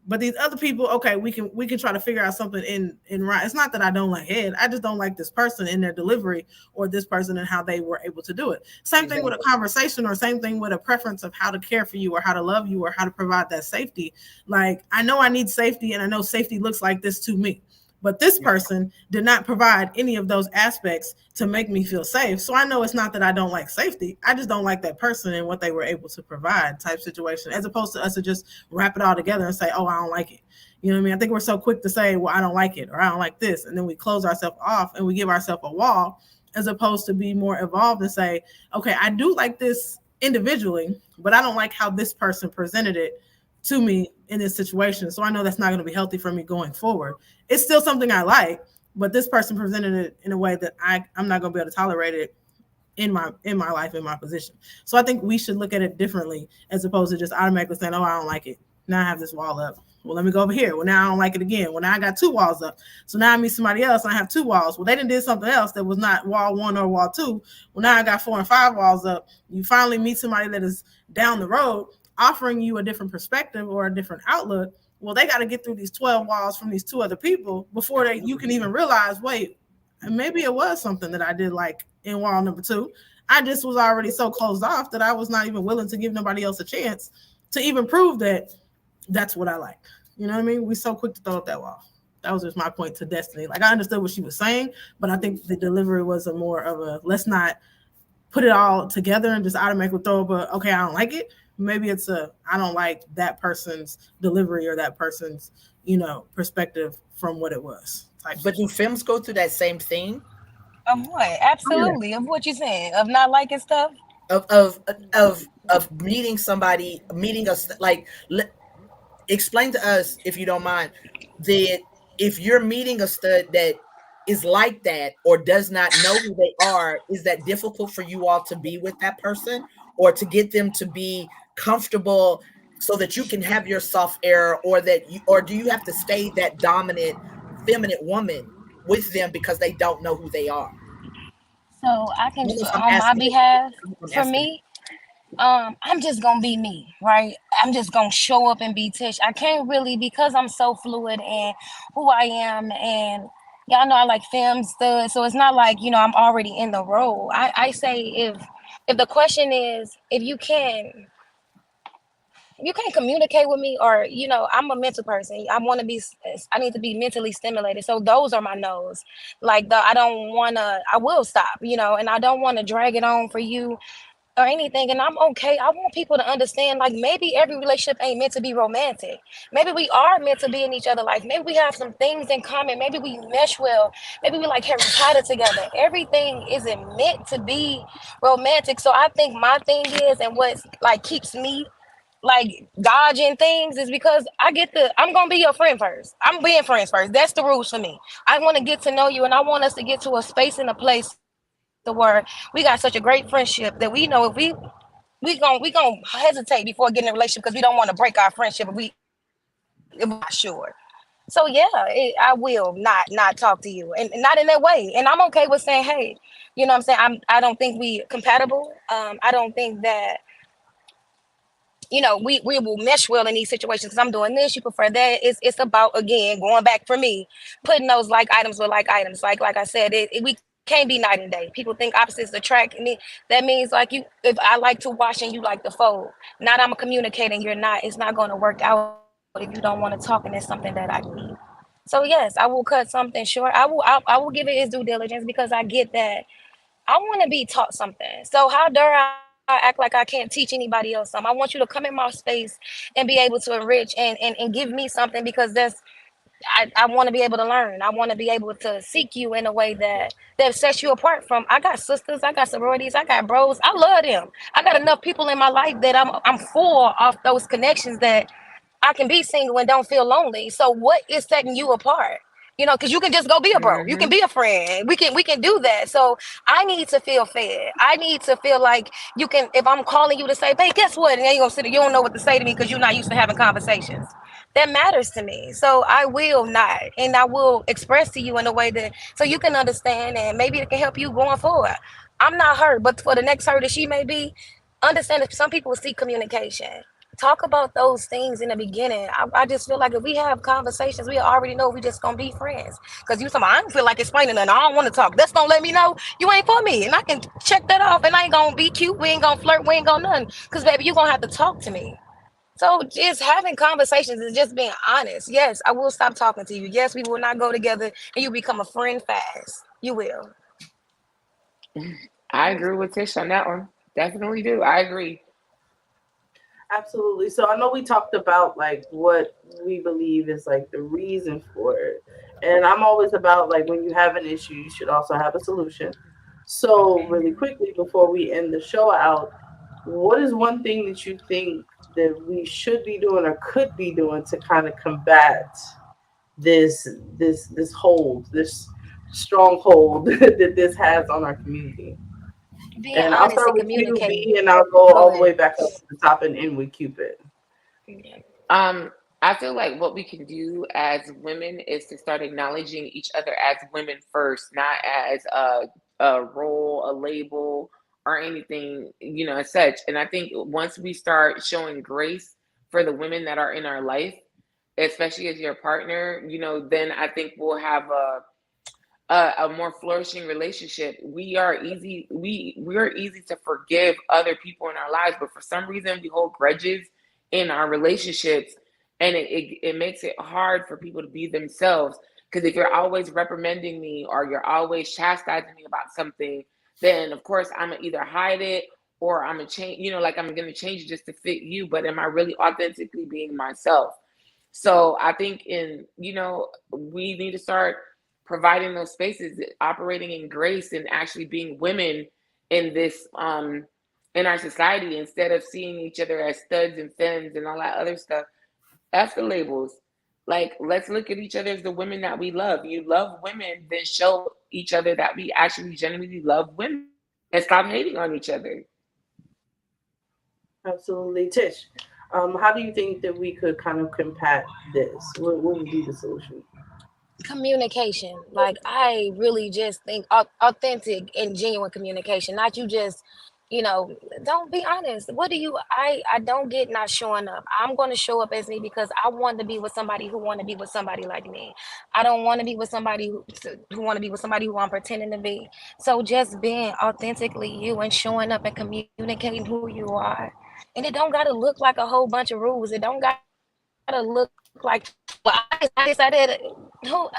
But these other people, okay, we can try to figure out something in right. It's not that I don't like head. I just don't like this person in their delivery or this person and how they were able to do it. Same thing with a conversation, or same thing with a preference of how to care for you or how to love you or how to provide that safety. Like, I know I need safety, and I know safety looks like this to me. But this person did not provide any of those aspects to make me feel safe. So I know it's not that I don't like safety. I just don't like that person and what they were able to provide type situation, as opposed to us to just wrap it all together and say, oh, I don't like it. You know what I mean? I think we're so quick to say, well, I don't like it, or I don't like this. And then we close ourselves off and we give ourselves a wall, as opposed to be more evolved and say, okay, I do like this individually, but I don't like how this person presented it to me in this situation. So I know that's not going to be healthy for me going forward. It's still something I like, but this person presented it in a way that I'm not going to be able to tolerate it in my life, in my position. So I think we should look at it differently, as opposed to just automatically saying, oh, I don't like it. Now I have this wall up. Well, let me go over here. Well, now I don't like it again. Well, now I got 2 walls up. So now I meet somebody else and I have 2 walls. Well, they didn't did something else that was not wall 1 or wall 2. Well, now I got 4 and 5 walls up. You finally meet somebody that is down the road offering you a different perspective or a different outlook. Well, they got to get through these 12 walls from these 2 other people before you can even realize, wait, maybe it was something that I did like in wall number 2. I just was already so closed off that I was not even willing to give nobody else a chance to even prove that that's what I like. You know what I mean? We so quick to throw up that wall. That was just my point to Destiny. Like, I understood what she was saying, but I think the delivery was a more of a, let's not put it all together and just automatically throw up a, okay, I don't like it. Maybe it's a, I don't like that person's delivery or that person's, perspective from what it was. But do Femmes go through that same thing? Of what? Absolutely. Of what you saying? Of not liking stuff? Of meeting somebody, meeting us, like, explain to us, if you don't mind, that if you're meeting a stud that is like that or does not know who they are, is that difficult for you all to be with that person or to get them to be comfortable so that you can have your soft air, or do you have to stay that dominant feminine woman with them because they don't know who they are? So I can, on my behalf, for me, I'm just gonna be me, right? I'm just gonna show up and be Tish. I can't really, because I'm so fluid and who I am, and y'all know I like film stud, so it's not like I'm already in the role. I say if the question is if you can't communicate with me, or I'm a mental person. I need to be mentally stimulated. So those are my no's. Like I will stop, and I don't want to drag it on for you or anything. And I'm okay. I want people to understand, like, maybe every relationship ain't meant to be romantic. Maybe we are meant to be in each other life. Maybe we have some things in common. Maybe we mesh well. Maybe we like Harry Potter together. Everything isn't meant to be romantic. So I think my thing is, and what like keeps me like dodging things, is because I'm gonna be your friend first. I'm being friends first. That's the rules for me. I want to get to know you, and I want us to get to a space and a place to where we got such a great friendship that we know if we gonna hesitate before getting in a relationship because we don't want to break our friendship if we're not sure. So yeah, I will not talk to you, and not in that way. And I'm okay with saying, hey, what I'm saying, I don't think we compatible. I don't think that we will mesh well in these situations because I'm doing this, you prefer that. It's about, again, going back for me, putting those like items with like items. Like I said, we can't be night and day. People think opposites attract, and that means like if I like to wash and you like to fold, not I'm communicating, you're not. It's not going to work out if you don't want to talk, and it's something that I need. So yes, I will cut something short. I will give it its due diligence because I get that I want to be taught something. So how dare I act like I can't teach anybody else something? I want you to come in my space and be able to enrich and give me something, because I want to be able to learn. I want to be able to seek you in a way that sets you apart from. I got sisters, I got sororities, I got bros. I love them. I got enough people in my life that I'm full of those connections that I can be single and don't feel lonely. So what is setting you apart? Because you can just go be a bro. You can be a friend. We can do that. So I need to feel fed. I need to feel like you can. If I'm calling you to say, "Babe, guess what?" and then you gonna sit there, you don't know what to say to me because you're not used to having conversations. That matters to me. So I will not, and I will express to you in a way that so you can understand, and maybe it can help you going forward. I'm not her, but for the next her that she may be, understand that some people seek communication. Talk about those things in the beginning. I just feel like if we have conversations, we already know we just gonna be friends. Because you talking, I don't feel like explaining nothing. I don't want to talk. That's gonna let me know you ain't for me, and I can check that off. And I ain't gonna be cute. We ain't gonna flirt. We ain't gonna nothing. Because baby, you gonna have to talk to me. So just having conversations is just being honest. Yes, I will stop talking to you. Yes, we will not go together, and you become a friend fast. You will. I agree with Tish on that one. Definitely do. I agree. Absolutely. So I know we talked about like what we believe is like the reason for it. And I'm always about like when you have an issue, you should also have a solution. So really quickly before we end the show out, what is one thing that you think that we should be doing or could be doing to kind of combat this hold, this stronghold that this has on our community? Being And I'll honest start and with you, communicating. B, and I'll go Go all the way ahead. back up to the top and end with Cupid. Um, I feel like what we can do as women is to start acknowledging each other as women first, not as a role, a label, or anything, as such. And I think once we start showing grace for the women that are in our life, especially as your partner, then I think we'll have a more flourishing relationship. We are easy to forgive other people in our lives, but for some reason we hold grudges in our relationships, and it makes it hard for people to be themselves. Because if you're always reprimanding me or you're always chastising me about something, then of course I'm gonna either hide it or I'm gonna change. Like I'm gonna change it just to fit you. But am I really authentically being myself? So I think we need to start providing those spaces, operating in grace and actually being women in this in our society, instead of seeing each other as studs and femmes and all that other stuff. F the labels. Like, let's look at each other as the women that we love. You love women, then show each other that we actually genuinely love women and stop hating on each other. Absolutely. Tish, how do you think that we could kind of combat this? What would be the solution? Communication. Like, I really just think authentic and genuine communication, not you just, you know, don't be honest. What do you, I don't get not showing up. I'm going to show up as me because I want to be with somebody who want to be with somebody like me. I don't want to be with somebody who want to be with somebody who I'm pretending to be. So just being authentically you and showing up and communicating who you are. And it don't got to look like a whole bunch of rules. It don't got to look like, well, I decided, who,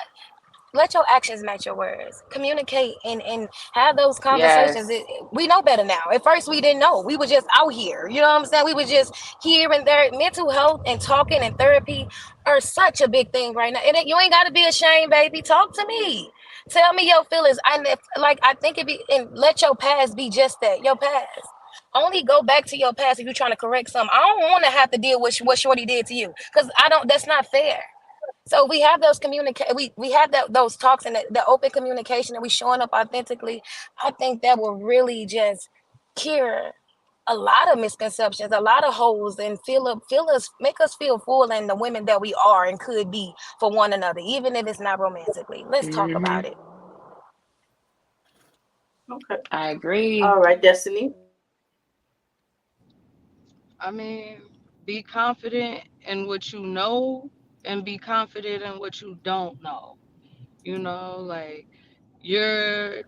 let your actions match your words. Communicate and have those conversations. Yes. We know better now. At first we didn't know. We were just out here. You know what I'm saying? We were just here and there. Mental health and talking and therapy are such a big thing right now. And you ain't got to be ashamed, baby. Talk to me. Tell me your feelings. I think it be, and let your past be just that, your past. Only go back to your past if you're trying to correct something. I don't want to have to deal with what Shorty did to you, because I don't. That's not fair. So we have those we have those talks and the open communication, and we showing up authentically. I think that will really just cure a lot of misconceptions, a lot of holes, and make us feel full and the women that we are and could be for one another, even if it's not romantically. Let's talk Hmm. about it. Okay. I agree. All right, Destiny. I mean, be confident in what you know and be confident in what you don't know. Like, you're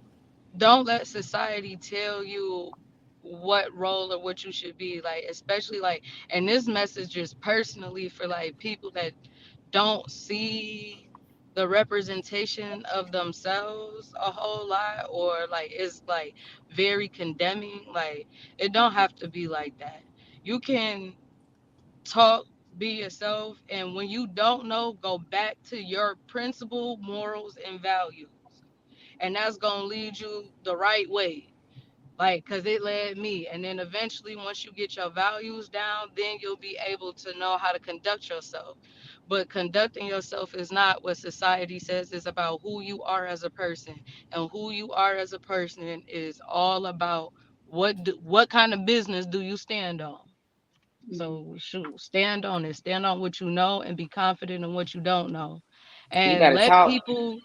don't let society tell you what role or what you should be, like, especially like, and this message is personally for like people that don't see the representation of themselves a whole lot, or like is like very condemning. Like, it don't have to be like that. You can talk, be yourself, and when you don't know, go back to your principle, morals, and values, and that's gonna lead you the right way. Like, because it led me. And then eventually, once you get your values down, then you'll be able to know how to conduct yourself. But conducting yourself is not what society says. It's about who you are as a person. And who you are as a person is all about what kind of business do you stand on. So shoot, stand on it. Stand on what you know and be confident in what you don't know. You And gotta let talk. people,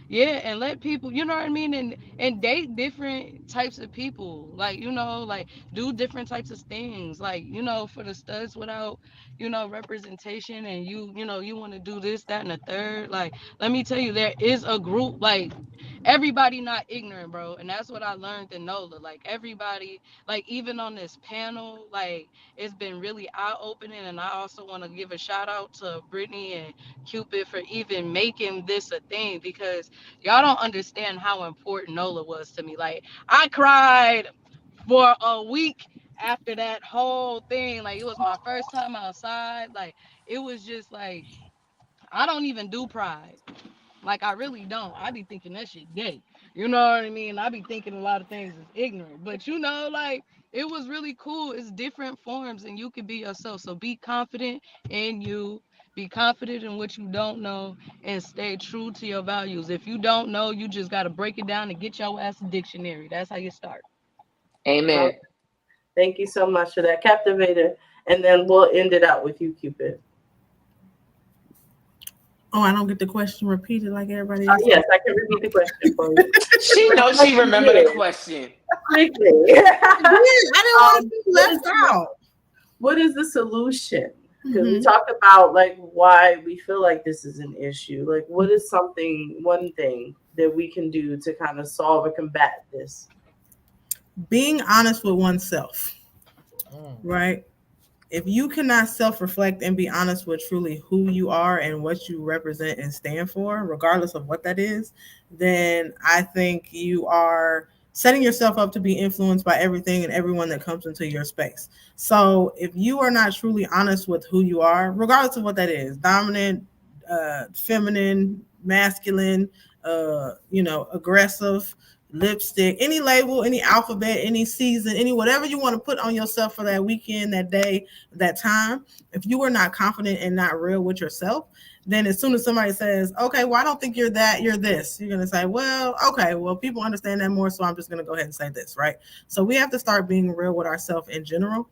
yeah, and let people, you know what I mean? And date different types of people. Like, like, do different types of things. Like, for the studs without, representation, and you want to do this, that, and the third. Like, let me tell you, there is a group, like, everybody not ignorant, bro. And that's what I learned in NOLA. Like, everybody, like, even on this panel, like, it's been really eye-opening. And I also want to give a shout out to Brittany and Cupid for even making this a thing, because y'all don't understand how important NOLA was to me. Like, I cried for a week after that whole thing. Like, it was my first time outside. Like, it was just like, I don't even do pride. Like, I really don't. I be thinking that shit gay. You know what I mean? I be thinking a lot of things is ignorant. But like, it was really cool. It's different forms and you can be yourself. So be confident in you. Be confident in what you don't know and stay true to your values. If you don't know, you just gotta break it down and get your ass a dictionary. That's how you start. Uh, Amen. Thank you so much for that, Captivator. And then we'll end it out with you, Cupid. Oh, I don't get the question repeated like everybody else. Yes, I can repeat the question for you. She knows she remember the question. Quickly. I didn't want to be left out. What is the solution? Because we Mhm. talked about like why we feel like this is an issue. Like, what is one thing that we can do to kind of solve or combat this? Being honest with oneself, right? If you cannot self-reflect and be honest with truly who you are and what you represent and stand for, regardless of what that is, then I think you are setting yourself up to be influenced by everything and everyone that comes into your space. So if you are not truly honest with who you are, regardless of what that is, dominant, feminine, masculine, aggressive, lipstick, any label, any alphabet, any season, any whatever you want to put on yourself for that weekend, that day, that time, if you are not confident and not real with yourself, then as soon as somebody says, okay, well, I don't think you're that, you're this, you're going to say, well, okay, well, people understand that more, so I'm just going to go ahead and say this, right? So we have to start being real with ourselves in general,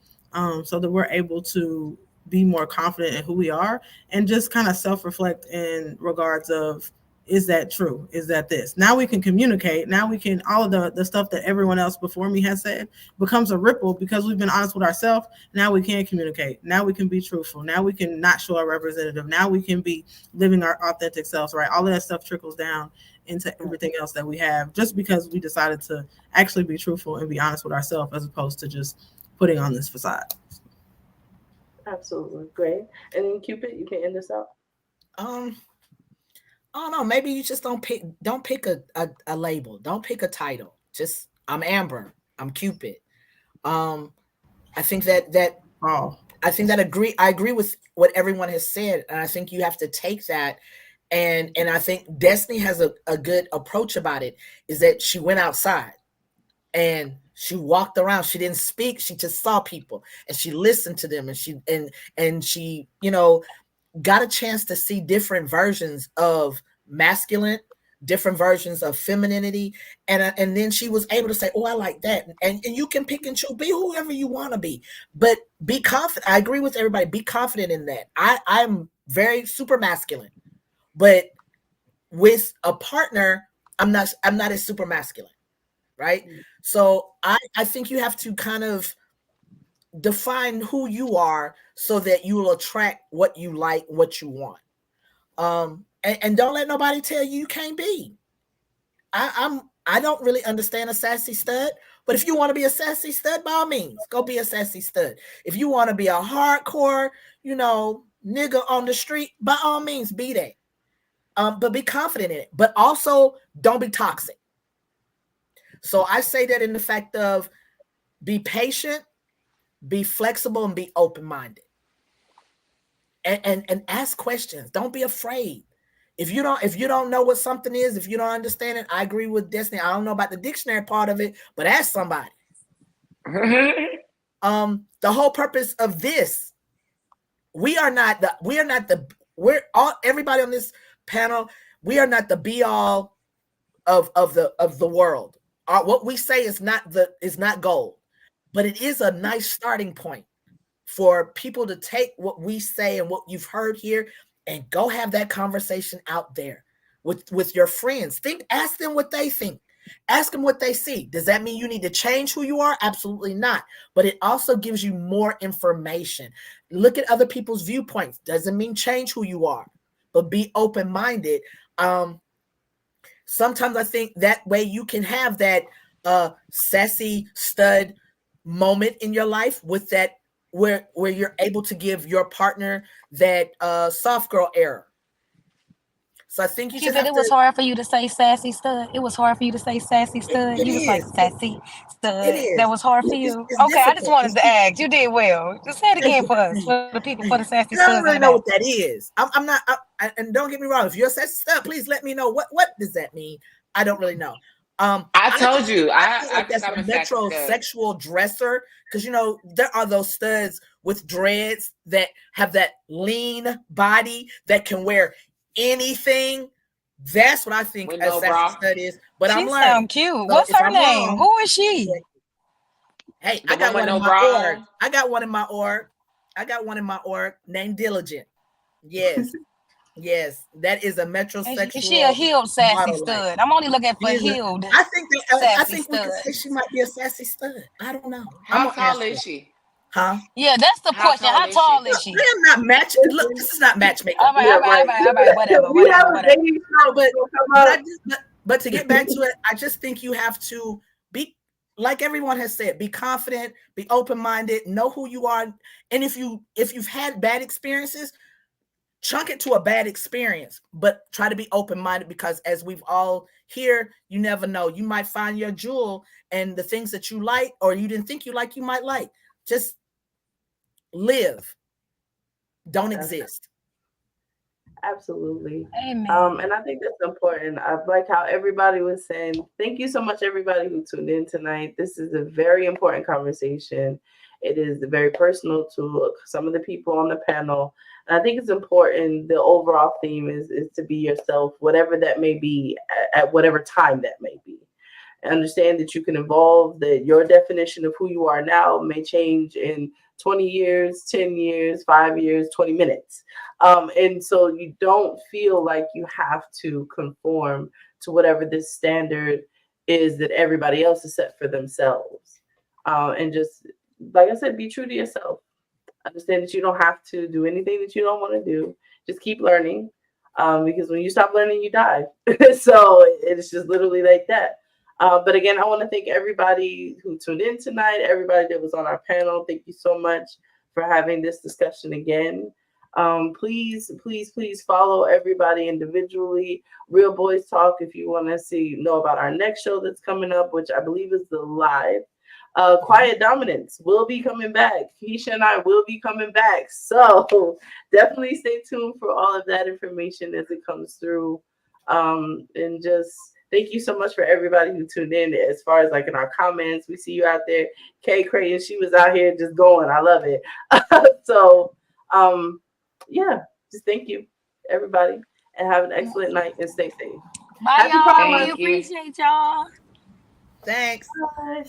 so that we're able to be more confident in who we are and just kind of self-reflect in regards of, is that true? Is that this? Now we can communicate. Now we can, all of the stuff that everyone else before me has said becomes a ripple because we've been honest with ourselves. Now we can communicate. Now we can be truthful. Now we can not show our representative. Now we can be living our authentic selves, right? All of that stuff trickles down into everything else that we have just because we decided to actually be truthful and be honest with ourselves as opposed to just putting on this facade. Absolutely. Great. And then Cupid, you can end this out. I don't know. Maybe you just don't pick a label. Don't pick a title. Just I'm Amber. I'm Cupid. I think that I agree with what everyone has said, and I think you have to take that. And I think Destiny has a good approach about it. Is that she went outside and she walked around. She didn't speak. She just saw people and she listened to them, and she got a chance to see different versions of masculine, different versions of femininity, and then she was able to say, oh, I like that, and you can pick and choose, be whoever you want to be, but be confident. I agree with everybody. Be confident in that. I'm very super masculine, but with a partner, I'm not as super masculine, right? So I think you have to kind of define who you are so that you will attract what you like, what you want. And don't let nobody tell you can't be. I don't really understand a sassy stud, but if you want to be a sassy stud, by all means, go be a sassy stud. If you want to be a hardcore, nigga on the street, by all means, be that. But be confident in it. But also don't be toxic. So I say that in the fact of be patient, be flexible, and be open-minded. And ask questions. Don't be afraid. If you don't know what something is, if you don't understand it, I agree with Destiny. I don't know about the dictionary part of it, but ask somebody. The whole purpose of this, everybody on this panel, we are not the be all of the world. What we say is not gold, but it is a nice starting point for people to take what we say and what you've heard here and go have that conversation out there with your friends. Ask them what they think. Ask them what they see. Does that mean you need to change who you are? Absolutely not. But it also gives you more information. Look at other people's viewpoints. Doesn't mean change who you are, but be open-minded. Sometimes I think that way you can have that sassy stud moment in your life with that where you're able to give your partner that soft girl era. So I think you Cupid, it was hard for you to say sassy stud. It was hard for you to say sassy stud. You was like sassy stud. It is. That was hard for you. It's Okay, I just difficult. wanted to ask. You did well. Just say it again for us, for the people, for the sassy studs. I don't really know what that is. I'm not. And don't get me wrong. If you're a sassy stud, please let me know what does that mean. I don't really know. I told you. I feel like that's a metrosexual dresser because there are those studs with dreads that have that lean body that can wear anything. That's what I think a sassy stud is. But I'm learning. She sound cute. So what's her name? Wrong, who is she? Hey, I got one in my org. I got one in my org named Diligent. Yes. Yes, that is a And metrosexual she a healed sassy model life. stud. I'm only looking for She is healed I think that, I sassy think we could say studs. she might be a sassy stud. I don't know. I'm How gonna tall ask her. is she? Huh? Yeah, that's the How question. tall How is tall she? is she? I am not match. Look, this is not matchmaker. All right, Yeah, all right, all right. right, all right. Whatever, We have whatever, a whatever. dating No, show that will come but I up. just but to get back to it, I just think you have to be, like everyone has said, be confident, be open-minded, know who you are. And if you've had bad experiences, chunk it to a bad experience, but try to be open-minded, because as we've all here, you never know. You might find your jewel, and the things that you like or you didn't think you like, you might like. Just live, don't exist. Absolutely. Amen. And I think that's important. I like how everybody was saying, thank you so much, everybody who tuned in tonight. This is a very important conversation. It is very personal to some of the people on the panel. And I think it's important. The overall theme is to be yourself, whatever that may be, at whatever time that may be. Understand that you can evolve, that your definition of who you are now may change in 20 years, 10 years, 5 years, 20 minutes. And so you don't feel like you have to conform to whatever this standard is that everybody else has set for themselves. And just, like I said, be true to yourself. Understand that you don't have to do anything that you don't want to do. Just keep learning, because when you stop learning, you die. So it's just literally like that. But again, I want to thank everybody who tuned in tonight, everybody that was on our panel. Thank you so much for having this discussion again. Please, please, please follow everybody individually. Real Boys Talk, if you want to know about our next show that's coming up, which I believe is the live. Quiet Dominance will be coming back. Keisha and I will be coming back. So definitely stay tuned for all of that information as it comes through. And just thank you so much for everybody who tuned in. As far as like in our comments, we see you out there. Kay Creighton, she was out here just going. I love it. So yeah, just thank you, everybody, and have an excellent night and stay safe. Bye, Happy y'all. Pride We Month. Thank you. appreciate y'all. Thanks. Bye.